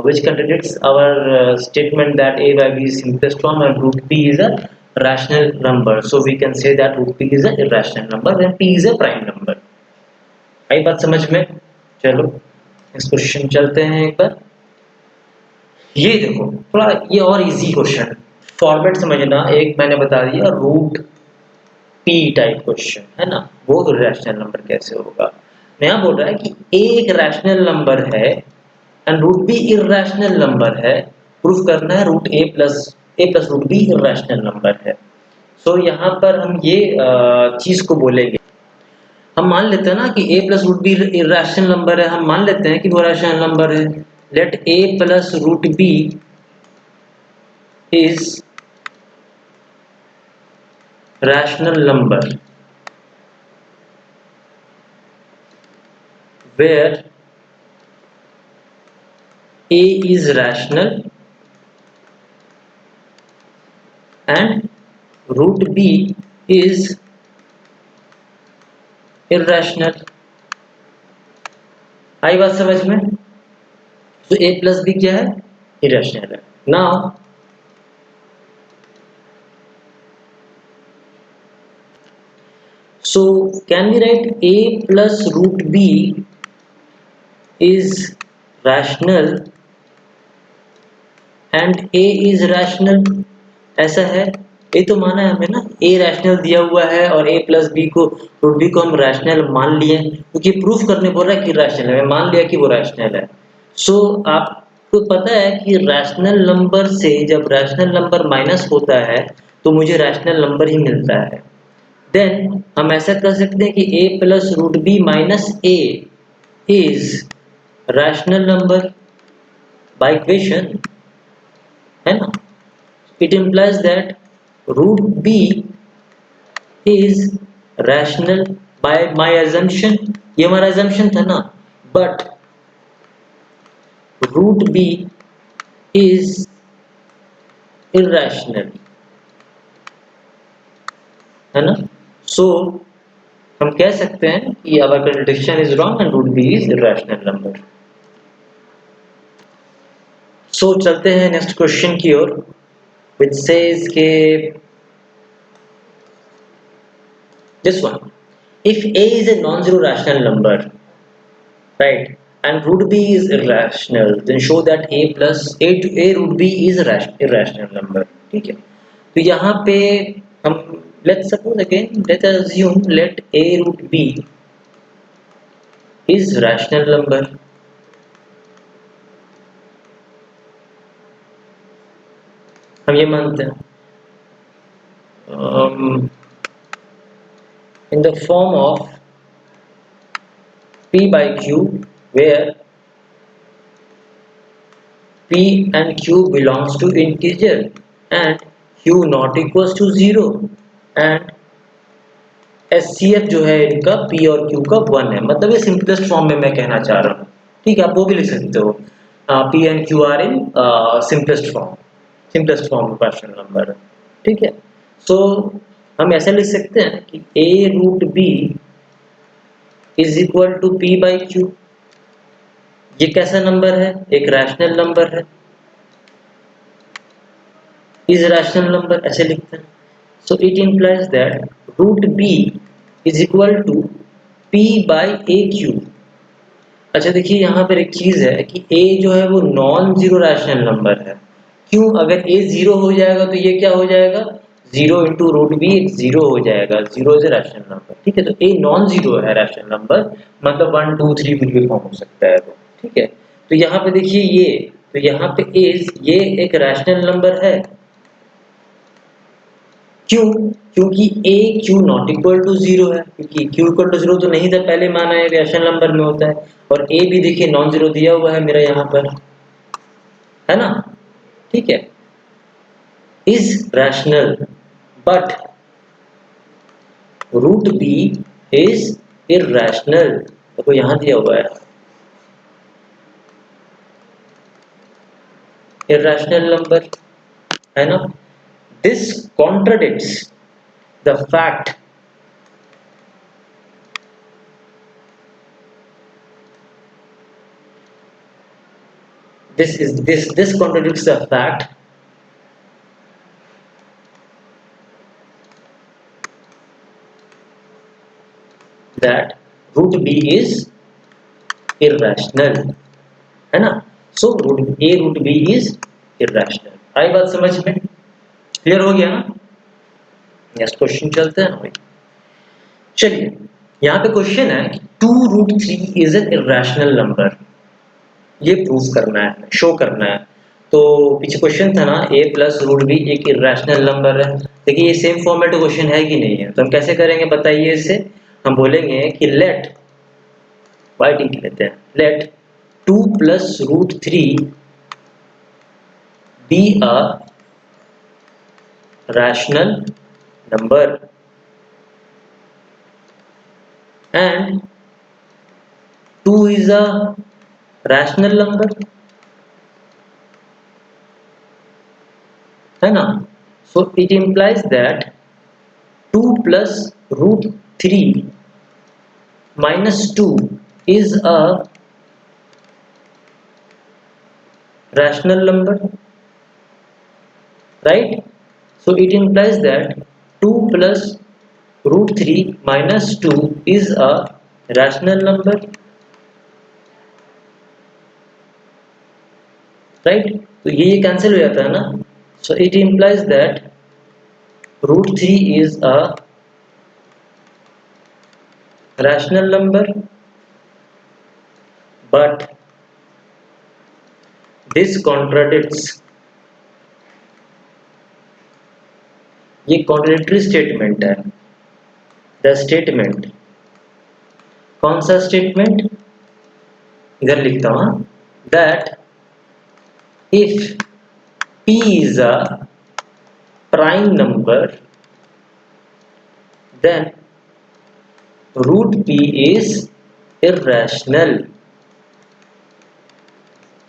which contradicts our statement that a by b is simplest form and √p is a rational number, so we can say that √p is a irrational number and p is a prime number। आई बात समझ में। चलो इस question चलते हैं एक बार। ये देखो थोड़ा ये और इजी क्वेश्चन, फॉर्मेट समझना, एक मैंने बता दिया √p टाइप क्वेश्चन, है ना, वो रैशनल नंबर कैसे होगा। नया बोल रहा है कि a एक रैशनल नंबर है एंड √b इरैशनल नंबर है, प्रूफ करना है √a plus √b irrational number है। सो यहाँ पर हम ये चीज को बोलेंगे, हम मान लेते हैं ना कि a plus √b irrational number है, हम मान लेते हैं कि वो रैशनल नंबर है। Let a plus √b is rational number where a is rational and √b is irrational। आई बात समझ में। तो a प्लस b क्या है, irrational है। Now so can we write a plus √b is rational and A is rational, ऐसा है। ये तो माना है हमें ना, ए रैशनल दिया हुआ है और ए प्लस बी को रूट बी को हम रैशनल मान लिए, क्योंकि प्रूफ करने बोल रहा है कि रैशनल है, मैं मान लिया कि वो रैशनल है। सो आपको पता है कि रैशनल नंबर से जब रैशनल नंबर माइनस होता है तो मुझे रैशनल नंबर ही मिलता है। देन हम ऐसा कर सकते हैं कि a plus root b minus a is rational number by equation, है ना। It implies that root b is rational by my assumption, ये हमारा assumption था ना, but root b is irrational, है ना। सो हम कह सकते हैं कि our contradiction is wrong and root b is irrational number। सो चलते हैं नेक्स्ट क्वेश्चन की ओर, which says के this one, if a is a non-zero rational number, right, and root b is irrational, then show that a plus a root b is a irrational number। ठीक है, तो यहाँ पे हम let's suppose again, let us assume let a root b is rational number। हम ये मानते हैं in the form of p by q, where p and q belongs to integer and q not equals to 0 and SCF जो है इनका p और q का 1 है। मतलब ये सिंपलेस्ट फॉर्म में मैं कहना चाह रहा हूँ। ठीक है, आप वो भी लिख सकते हो, p and q are in simplest form of rational number. ठीक है, सो हम ऐसे लिख सकते हैं कि a root b is equal to p by q। ये कैसा नंबर है? एक रैशनल नंबर है, इज रैशनल नंबर ऐसे लिखते हैं। So it implies that root b is equal to p by a q. अच्छा देखिए, यहाँ पर एक चीज है कि a जो है वो नॉन जीरो रैशनल नंबर है। क्यों? अगर a जीरो हो जाएगा तो ये क्या हो जाएगा? 0 इंटू रूट बी एक जीरो हो जाएगा, जीरो इज रैशनल नंबर। ठीक है, तो a नॉन जीरो है रैशनल नंबर, मतलब 1 2 3 कुछ भी फॉर्म हो सकता है वो। ठीक है, तो यहाँ पे देखिए ये, तो यहाँ पे इज ये एक रैशनल नंबर है। क्यों? क्योंकि ए क्यू नॉट इक्वल टू 0 है, क्योंकि क्यू इक्वल टू 0 तो नहीं था, पहले माना है रैशनल नंबर में होता है, और ए भी देखिए नॉन जीरो दिया हुआ है मेरा यहाँ पर, है ना। ठीक है, is rational but root b is irrational, देखो यहाँ दिया हुआ है इरैशनल नंबर, है ना। This contradicts the fact this contradicts the fact that root b is irrational, है ना। So root b is irrational। आई बात समझ में? क्लियर हो गया ना? नेक्स्ट क्वेश्चन चलते हैं भाई। चलिए, यहाँ पे क्वेश्चन है कि 2 root 3 is an irrational number, ये प्रूफ करना है, शो करना है। तो पीछे क्वेश्चन था ना, a प्लस रूट बी एक irrational नंबर है। देखिए ये सेम फॉर्मेट क्वेश्चन है कि नहीं है, तो हम कैसे करेंगे बताइए इसे। हम बोलेंगे कि लेट वाइट लिख लेते हैं, let 2 plus root 3 be a rational number and 2 is a rational number, है ना। so it implies that 2 plus root 3 minus 2 is a rational number, right? So it implies that 2 plus root 3 minus 2 is a rational number। Right. तो ये cancel हो जाता है ना, so it implies that √3 is a rational number, but this contradicts, ये contradictory statement है। The statement, कौन सा स्टेटमेंट, इधर लिखता हूं, that if p is a prime number then √p is irrational,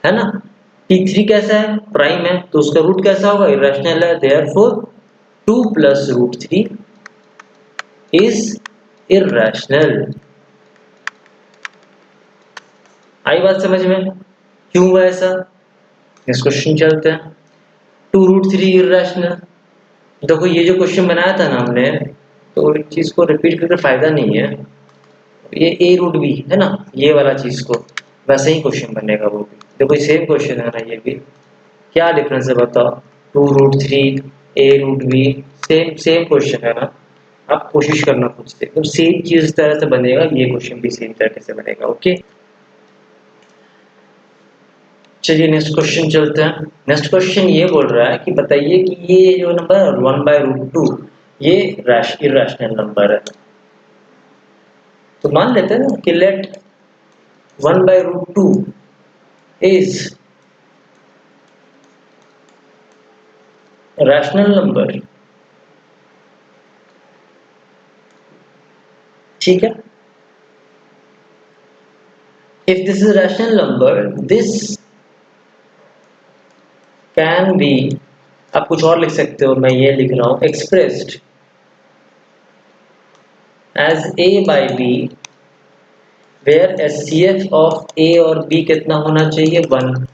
है ना। p3 कैसा है, प्राइम है, तो उसका रूट कैसा होगा, इरेशनल है, देयरफॉर 2 प्लस √3 इज इरेशनल। आई बात समझ में, क्यों हुआ ऐसा, नेक्स्ट क्वेश्चन चलते हैं। 2√3 इरेशनल, देखो ये जो क्वेश्चन बनाया था ना हमने, तो इस चीज को रिपीट करके फायदा नहीं है। ये a√b है ना, ये वाला चीज को वैसे ही क्वेश्चन बनेगा वो भी, देखो सेम क्वेश्चन है ना ये भी, क्या डिफरेंस है बताओ, 2√3 a√b, सेम सेम क्वेश्चन है ना। आप कोशिश करना खुद से, तो सेम चीज इस तरह से बनेगा, ये क्वेश्चन भी सेम तरीके से बनेगा। ओके, चलिए नेक्स्ट क्वेश्चन चलते हैं। नेक्स्ट क्वेश्चन ये बोल रहा है कि बताइए कि ये जो नंबर 1/√2 ये इरेशनल नंबर है। तो मान लेते हैं ना कि लेट 1/√2 इज रैशनल नंबर, ठीक है। If this is rational number, this can be, आप कुछ और लिख सकते हो, मैं ये लिख रहा हूं, expressed as a/b, where HCF of a और b कितना होना चाहिए, 1,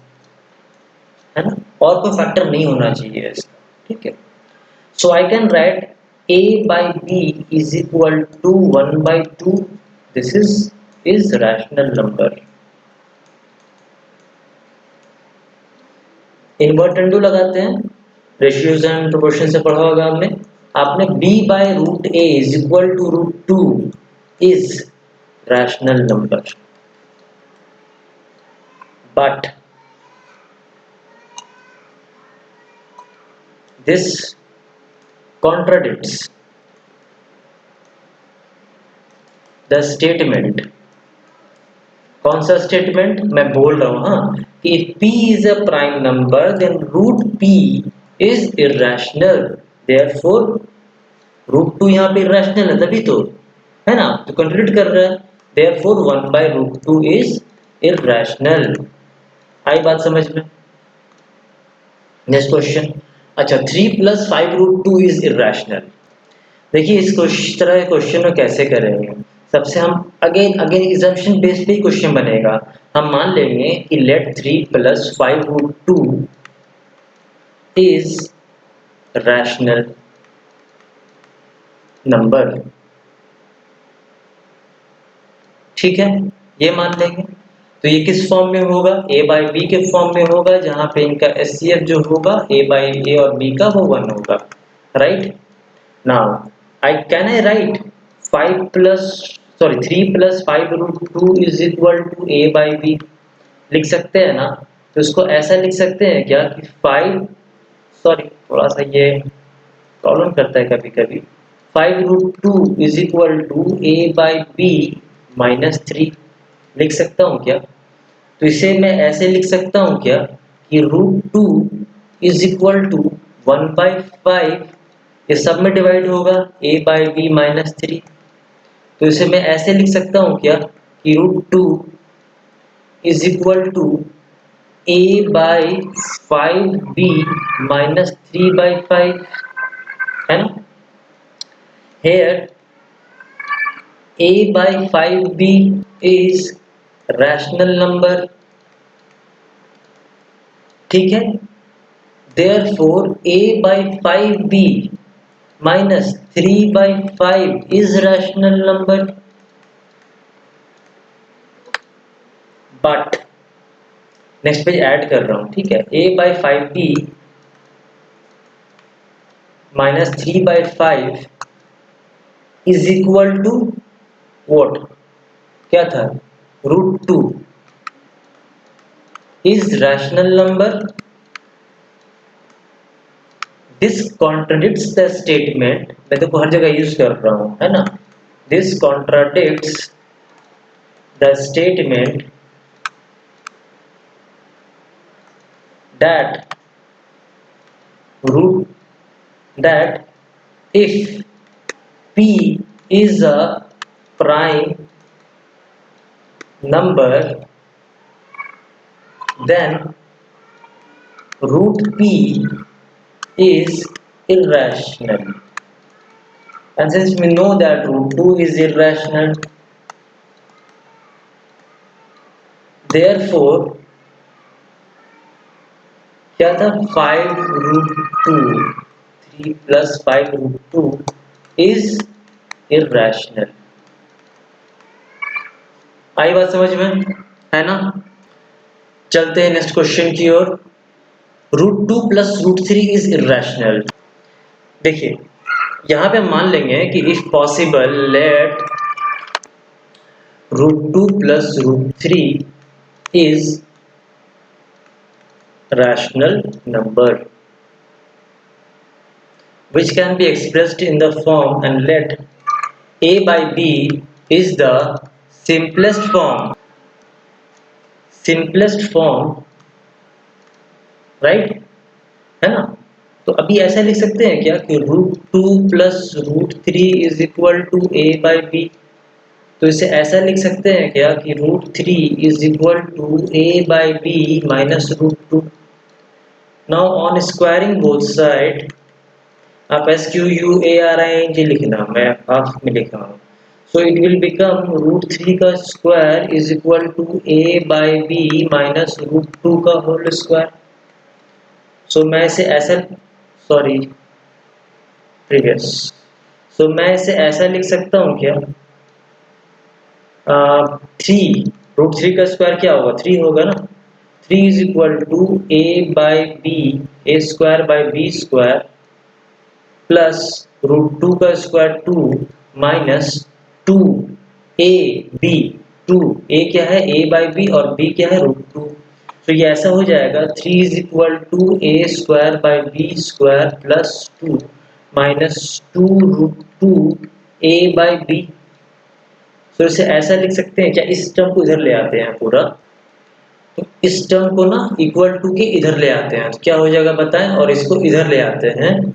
है ना, और कोई फैक्टर नहीं होना चाहिए इसका, ठीक है। So I can write a/b is equal to 1/2, this is rational number. Invertendo लगाते हैं, रेशियोज एंड प्रोपोर्शन से पढ़ा होगा आपने, b/√a is equal to √2 is rational number, but this contradicts the statement, कौन सा स्टेटमेंट मैं बोल रहा हूं, हाँ, कि p is a prime number then √p is irrational, therefore √2 यहाँ पे इरेशनल है तभी तो, है ना, तो कंट्रीब्यूट कर रहा है, देयरफॉर 1/√2 इज इरेशनल। आई बात समझ में। नेक्स्ट क्वेश्चन, अच्छा 3 + 5√2 इज इरेशनल। देखिए इस तरह के क्वेश्चन को कैसे करेंगे, सबसे हम अगेन अगेन इजम्पशन बेस्ड पे ही क्वेश्चन बनेगा। हम मान लेंगे कि लेट 3 + 5√2 इज रैशनल नंबर, ठीक है, ये मान लेंगे। तो ये किस फॉर्म में होगा, a/b के फॉर्म में होगा, जहां पे इनका HCF जो होगा a/a और b का वो 1 होगा, right. Now I write 3 + 5√2 is equal to a/b, लिख सकते हैं ना। तो इसको ऐसा लिख सकते हैं क्या कि 5, सॉरी थोड़ा सा ये प्रॉब्लम करता है कभी कभी, 5√2 इज इक्वल टू a/b -3, लिख सकता हूँ क्या। तो इसे मैं ऐसे लिख सकता हूँ क्या कि √2 इज इक्वल टू 1/5, ये सब में डिवाइड होगा a/b -3, तो इसे मैं ऐसे लिख सकता हूँ क्या कि √2 इज इक्वल टू a/5b -3/5, है ना। Here a/5b is rational number, ठीक है, therefore a/5b -3/5 is rational number, but next page add कर रहा हूँ, ठीक है। a/5b minus 3/5 is equal to what, क्या था, √2 is rational number. This contradicts the statement, मैं देखो हर जगह यूज कर रहा हूँ, है ना। This contradicts the statement that root that if p is a prime number, then root p is irrational. And since we know that √2 is irrational, therefore क्या था, 5√2, 3 + 5√2 is irrational। आई बात समझ में, है ना। चलते हैं नेक्स्ट क्वेश्चन की ओर। √2 + √3 इज इरेशनल। देखिए यहां पे हम मान लेंगे कि if possible late √2 + √3 is rational number which can be expressed in the form, and let a/b is the simplest form, right, है ना। तो अभी ऐसा लिख सकते हैं क्या कि √2 + √3 इज इक्वल टू a/b। तो इसे ऐसा लिख सकते हैं क्या कि √3 is equal to a/b minus √2। Now on squaring both side, आप SQUARING लिखना, मैं हाफ में लिख रहा हूँ। सो इट विल बिकम √3 का square is equal to a/b minus √2 का होल स्क्वायर। सो मैं इसे ऐसा, सॉरी प्रीवियस, सो मैं इसे ऐसा लिख सकता हूँ क्या, 3 √3 का स्क्वायर क्या होगा, 3 होगा ना। 3 is equal to a/b, a² / b² plus √2 का स्क्वायर 2 माइनस 2ab, 2a क्या है, a/b, और b क्या है, √2। तो ये ऐसा हो जाएगा 3 is equal to a² / b² plus 2 minus 2√2 a/b। तो इसे ऐसा लिख सकते हैं क्या, इस टर्म को इधर ले आते हैं पूरा, तो इस टर्म को ना इक्वल टू के इधर ले आते हैं, तो क्या हो जाएगा बताएं, और इसको इधर ले आते हैं,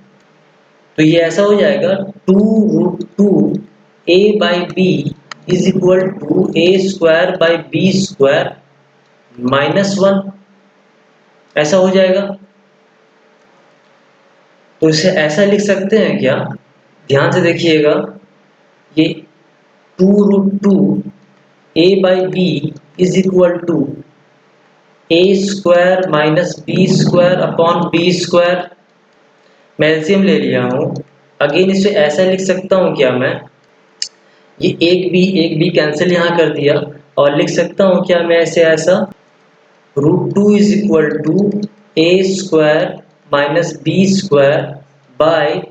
तो ये ऐसा हो जाएगा 2√2 a/b is equal to a² / b² minus 1, ऐसा हो जाएगा। तो इसे ऐसा लिख सकते हैं क्या, ध्यान से देखिएगा, ये 2√2 a/b is equal to a² minus b² upon b²। मैं एलसीएम ले लिया हूँ। अगेन इसे ऐसा लिख सकता हूँ क्या मैं, ये एक बी कैंसिल यहाँ कर दिया, और लिख सकता हूँ क्या मैं इसे ऐसा, √2 is equal to a² minus b² by,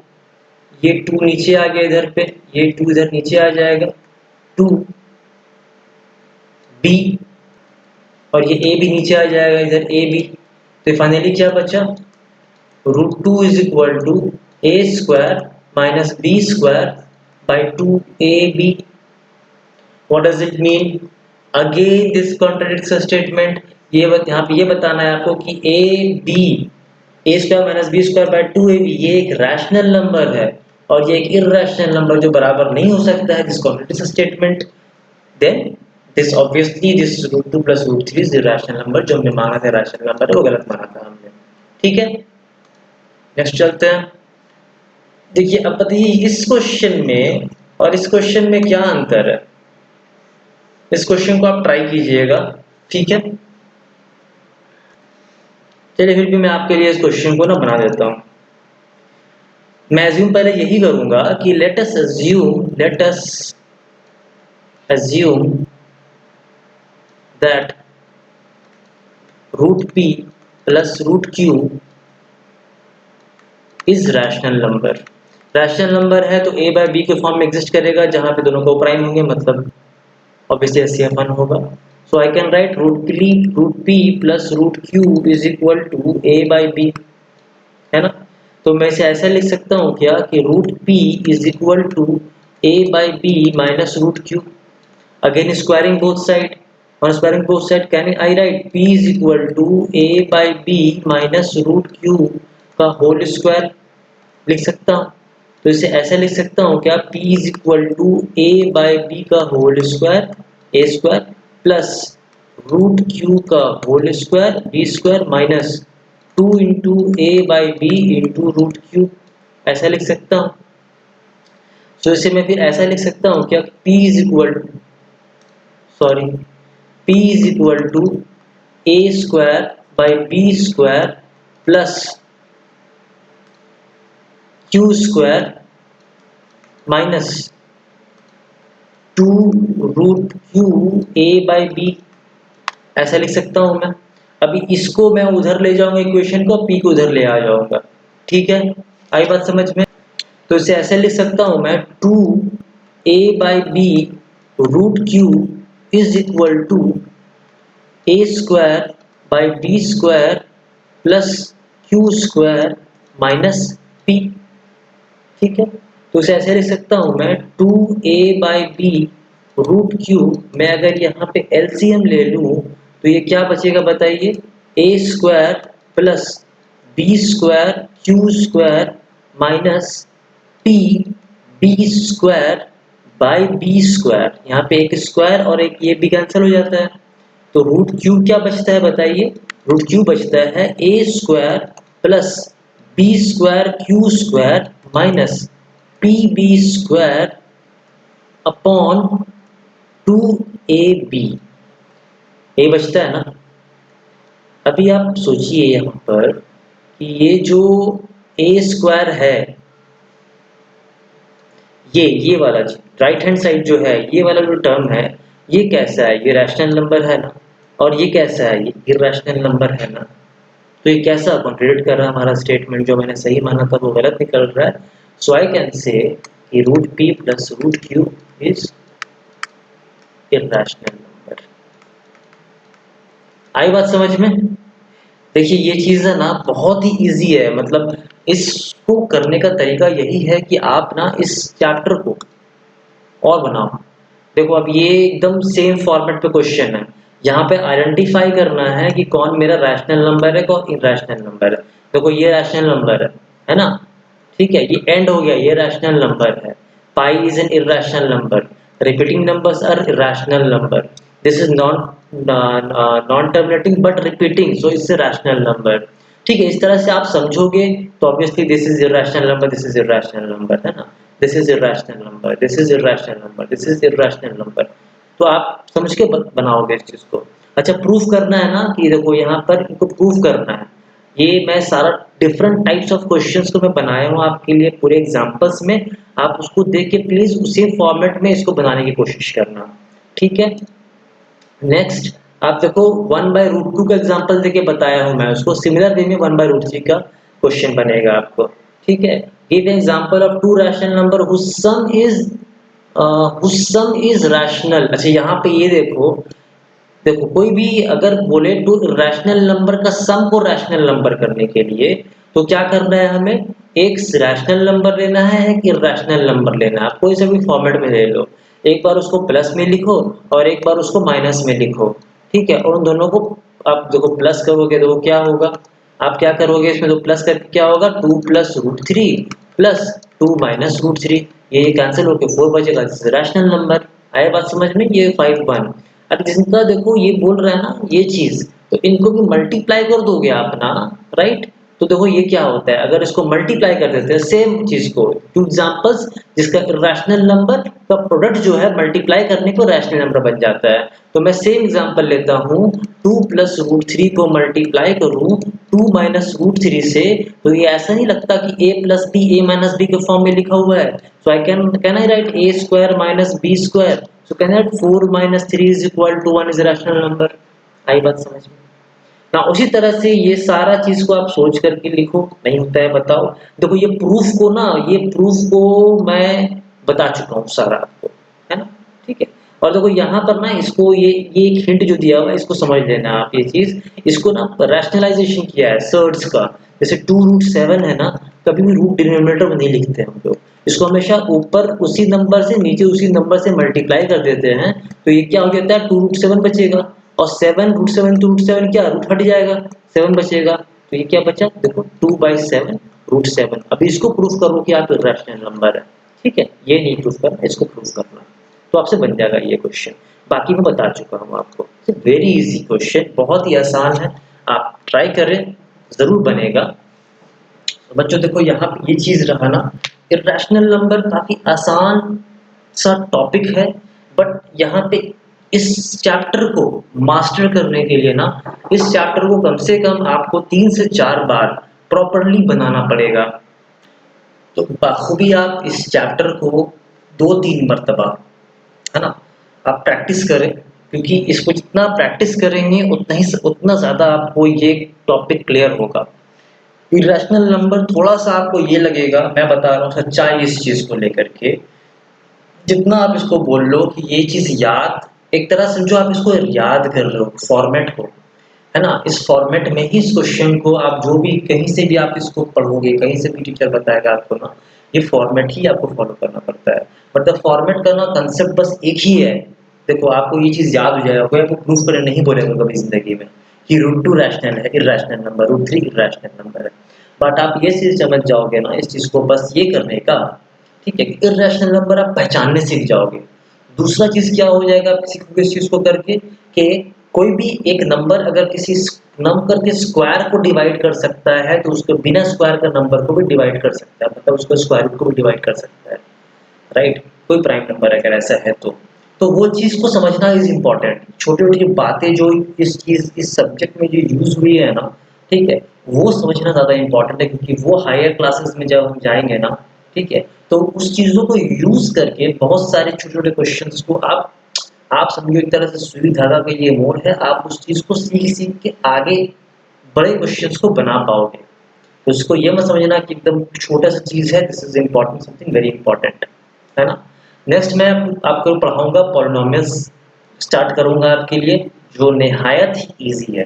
ये 2 नीचे आ गया इधर पे, ये 2 इधर नीचे आ जाएगा, 2b, और ये a भी नीचे आ जाएगा इधर, a भी। तो फाइनली क्या बचा, √2 is equal to a² minus b² by 2ab। What does it mean? Again this contradicts a statement। यहाँ पे ये बताना है आपको कि a² minus b² by 2ab ये एक रैशनल नंबर है, और ये एक इर्रेशनल नंबर जो बराबर नहीं हो सकता है। This contradicts a statement। Then this obviously this √2 + √3 is irrational number, जो हमने मांगा था रैशनल नंबर है, वो गलत माना था हमने, ठीक है। नेक्स्ट चलते हैं। देखिए अब बताइए इस क्वेश्चन में और इस क्वेश्चन में क्या अंतर है। इस क्वेश्चन को आप ट्राई कीजिएगा, ठीक है। चलिए फिर भी मैं आपके लिए इस क्वेश्चन को ना बना देता हूं। मैं अज्यूम पहले यही करूंगा कि let us assume that root p plus root q is rational number. Rational number है तो ए बाय बी के फॉर्म में एग्जिस्ट करेगा, जहां पे दोनों को प्राइम होंगे, मतलब obviously SCF1 होगा। So I can write root p plus root q is equal to a by b, है ना। तो मैं इसे ऐसा लिख सकता हूँ क्या कि root p is equal to a by b minus root q, again squaring both side, on squaring both side can I write p is equal to a by b minus root q का whole square लिख सकता हूँ। तो इसे ऐसे लिख सकता हूँ क्या, p is equal to a by b का whole square a square plus root q का whole square b square minus 2 into a by b into root q, ऐसा लिख सकता हूँ। तो इसे मैं फिर ऐसा लिख सकता हूँ क्या, p is equal to a square by B square plus q square minus 2 root q a by b, ऐसा लिख सकता हूं मैं। अभी इसको मैं उधर ले जाऊंगा इक्वेशन को, पी को उधर ले आ जाऊंगा, ठीक है, आई बात समझ में। तो इसे ऐसे लिख सकता हूं मैं, 2 a by b root q is equal to a square by B square plus q square minus p, ठीक है। तो इसे ऐसे लिख सकता हूं मैं, 2a by b root Q, मैं अगर यहाँ पे एलसीएम ले लूं तो ये क्या बचेगा बताइए, a square plus b square q square minus p b square by B square, यहाँ पे एक स्क्वायर और एक ये भी कैंसिल हो जाता है, तो रूट क्यू क्या बचता है बताइए, रूट क्यू बचता है a square plus b square q square minus p b square upon 2ab, ये बचता है ना। अभी आप सोचिए यहाँ पर कि ये जो ए स्क्वायर है, ये वाला राइट हैंड साइड जो है, ये वाला जो टर्म है, ये कैसा है, ये रैशनल नंबर है ना, और ये कैसा है, ये इरैशनल नंबर है ना। तो ये कैसा कॉन्ट्रडिक्ट कर रहा है, हमारा स्टेटमेंट जो मैंने सही माना था वो गलत निकल रहा है। सो आई कैन से कि root p plus root q is irrational number. आई बात समझ में। देखिए ये चीज़ है ना बहुत ही इजी है, मतलब इसको करने का तरीका यही है कि आप ना इस चैप्टर को और बनाओ। देखो अब ये एकदम सेम फॉर्मेट पे क्वेश्चन है, यहाँ पे आइडेंटिफाई करना है कि कौन मेरा रैशनल नंबर है कौन इरैशनल नंबर है। देखो ये रैशनल नंबर है ना, ठीक है, ये एंड हो गया, ये रैशनल नंबर है। Pi is an irrational number, repeating numbers are irrational number, this is non terminating but repeating, so it's a rational number. ठीक है, इस तरह से आप समझोगे तो obviously this is irrational number, this is irrational number, है ना, this is irrational number, this is irrational number, this is irrational number. तो आप समझ के बनाओगे इस चीज को। अच्छा प्रूफ करना है ना, कि देखो यहाँ पर इनको प्रूफ करना है, ये मैं सारा डिफरेंट टाइप्स ऑफ क्वेश्चंस को मैं बनाया हूँ आपके लिए पूरे एग्जांपल्स में, आप उसको देख के प्लीज उसी फॉर्मेट में इसको बनाने की कोशिश करना, ठीक है। नेक्स्ट आप देखो 1/√2 का एग्जांपल देके बताया हूं मैं, उसको सिमिलर वे में 1/√3 का क्वेश्चन बनेगा आपको, ठीक है। Give an example of two rational number whose sum is rational. अच्छा यहाँ पे ये देखो, देखो कोई भी अगर बोले टू रैशनल नंबर का सम को रैशनल नंबर करने के लिए तो क्या करना है, हमें एक रैशनल नंबर लेना है, एक इरैशनल नंबर लेना है। आप कोई सा भी फॉर्मेट में ले लो, एक बार उसको प्लस में लिखो और एक बार उसको माइनस में लिखो, ठीक है, और उन दोनों को आप देखो प्लस करोगे तो क्या होगा, आप क्या करोगे इसमें, तो प्लस करके क्या होगा, 2 plus root three plus 2 minus root three, ये कैंसिल होकर 4 बचेगा, रैशनल नंबर। आया बात समझ में, ये 5/1। अब जिनका देखो ये बोल रहा है ना ये चीज, तो इनको भी मल्टीप्लाई कर दोगे आप ना, राइट। तो देखो ये क्या होता है, अगर इसको मल्टीप्लाई कर देते हैं सेम चीज को, टू एग्जांपल्स जिसका रैशनल नंबर का प्रोडक्ट जो है मल्टीप्लाई करने को रैशनल नंबर बन जाता है। तो मैं सेम एग्जांपल लेता हूँ, 2 प्लस रूट थ्री को मल्टीप्लाई करूँ 2 माइनस रूट थ्री से, तो ये ऐसा नहीं लगता कि a plus b a minus b के फॉर्म में लिखा हुआ है। So I can I write a square minus b square, so can I add 4 minus 3 is equal to 1 is a rational number। आई बात समझ में। ना उसी तरह से ये सारा चीज को आप सोच करके लिखो, नहीं होता है बताओ। देखो ये प्रूफ को मैं बता चुका हूँ सारा आपको, है ना? ठीक है। और देखो यहाँ पर ना इसको ये एक हिंट जो दिया हुआ है इसको समझ लेना आप, ये चीज इसको ना रैशनलाइजेशन किया है सर्ड्स का। जैसे 2√7 है ना, कभी भी रूट डिनोमिनेटर में नहीं लिखते हम लोग, इसको हमेशा ऊपर उसी नंबर से नीचे उसी नंबर से मल्टीप्लाई कर देते हैं, तो ये क्या हो जाता है 2√7 बचेगा। और 7√7 2√7 क्या रूट हट जाएगा, 7 बचेगा। तो ये क्या बचा देखो 2/7 √7। अभी इसको प्रूफ करो कि आप रैशनल नंबर है, ठीक है, ये नहीं प्रूफ करना, इसको प्रूफ करना, तो आपसे बन जाएगा ये क्वेश्चन। बाकी मैं बता चुका हूँ आपको, वेरी इजी क्वेश्चन, बहुत ही आसान है, आप ट्राई करें जरूर बनेगा। तो बच्चों देखो यहाँ पे ये चीज रहा ना, इर्रेशनल नंबर काफी आसान सा टॉपिक है, बट यहाँ पे इस चैप्टर को मास्टर करने के लिए ना, इस चैप्टर को कम से कम आपको 3 से 4 बार प्रॉपरली बनाना पड़ेगा। तो बखूबी आप इस चैप्टर को 2-3 मरतबा, है ना, आप प्रैक्टिस करें, क्योंकि इसको जितना प्रैक्टिस करेंगे उतना ज़्यादा आपको ये टॉपिक क्लियर होगा। इरेशनल नंबर थोड़ा सा आपको ये लगेगा, मैं बता रहा हूँ सच्चाई इस चीज़ को लेकर के, जितना आप इसको बोल लो कि ये चीज़ याद, एक तरह समझो आप इसको याद कर लो फॉर्मेट को, है ना? इस फॉर्मेट में ही इस क्वेश्चन को आप जो भी कहीं से भी आप इसको पढ़ोगे, कहीं से भी टीचर बताएगा आपको ना, ये फॉर्मेट ही आपको फॉलो करना पड़ता है। बट द फॉर्मेट का ना कंसेप्ट बस एक ही है। देखो आपको ये चीज़ याद हो जाएगा, कोई आपको प्रूफ करने नहीं बोलेगा कभी ज़िंदगी में कि √2 रैशनल है, इर्रेशनल नंबर, √3 इर्रेशनल नंबर है। बट आप ये चीज़ समझ जाओगे ना इस चीज़ को बस ये करने का, ठीक है, कि इर्रेशनल नंबर आप पहचानने सीख जाओगे। दूसरा चीज़ क्या हो जाएगा आप सीखोगे इस चीज़ को करके, कि कोई भी एक नंबर अगर किसी नंबर के स्क्वायर को डिवाइड कर सकता है, तो उसको बिना स्क्वायर का नंबर को भी डिवाइड कर सकता है, मतलब उसको स्क्वायर रूट को भी डिवाइड कर सकता है, राइट? कोई प्राइम नंबर अगर ऐसा है तो वो चीज़ को समझना इज इम्पोर्टेंट। छोटी-छोटी बातें जो इस सब्जेक्ट में जो यूज़ हुई है ना, ठीक है, वो समझना ज़्यादा इम्पोर्टेंट है, क्योंकि वो हायर क्लासेस में जब हम जाएँगे ना, ठीक है, तो उस चीज़ों को यूज़ करके बहुत सारे छोटे-छोटे क्वेश्चंस को आप समझो एक तरह से सुई धागा का ये मोड़ है, आप उस चीज़ को सीख-सीख के आगे बड़े क्वेश्चंस को बना पाओगे। तो इसको ये मत समझना कि एकदम छोटा-सा चीज़ है, this is important, something very important, है ना? नेक्स्ट मैं आपको पढ़ाऊँगा पॉलिनोमियल्स, स्टार्ट करूँगा आपके लिए, जो निहायत ही ईज़ी है,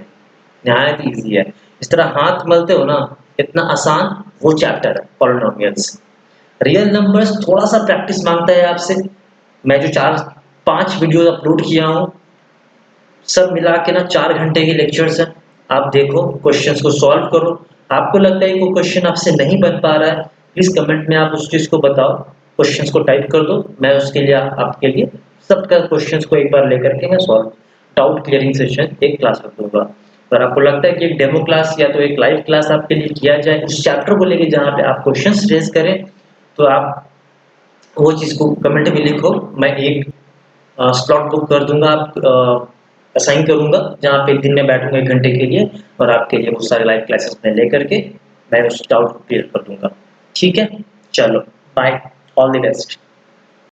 निहायत ईज़ी है। इस तरह हाथ मलते हो ना, इतना आसान वो चैप्टर है पॉलिनोमियल्स। रियल नंबर्स थोड़ा-सा प्रैक्टिस माँगता है आपसे। मैं जो 4-5 वीडियो अपलोड किया हूँ, सब मिला के ना 4 घंटे के लेक्चर्स हैं। आप देखो, क्वेश्चंस को सॉल्व करो। आपको लगता है कि कोई क्वेश्चन आपसे नहीं बन पा रहा है, प्लीज़ कमेंट में आप उस चीज़ को बताओ। क्वेश्चंस को टाइप कर दो, मैं उसके लिए आपके लिए सबका क्वेश्चंस को एक बार लेकर के मैं सॉल्व डाउट क्लियरिंग सेशन एक क्लास रख दूँगा। अगर आपको लगता है कि एक डेमो क्लास या तो एक लाइव क्लास आपके लिए किया जाए उस चैप्टर को लेके जहाँ पे आप क्वेश्चंस रेज़ करें, तो आप वो चीज़ को कमेंट में लिखो। मैं एक स्लॉट बुक कर दूँगा, आप असाइन करूँगा, जहाँ पे दिन में बैठूँगा 1 घंटे के लिए और आपके लिए वो सारे लाइव क्लासेस में लेकर के मैं उस डाउट को क्लियर कर दूँगा। ठीक है? चलो, बाय, ऑल द बेस्ट।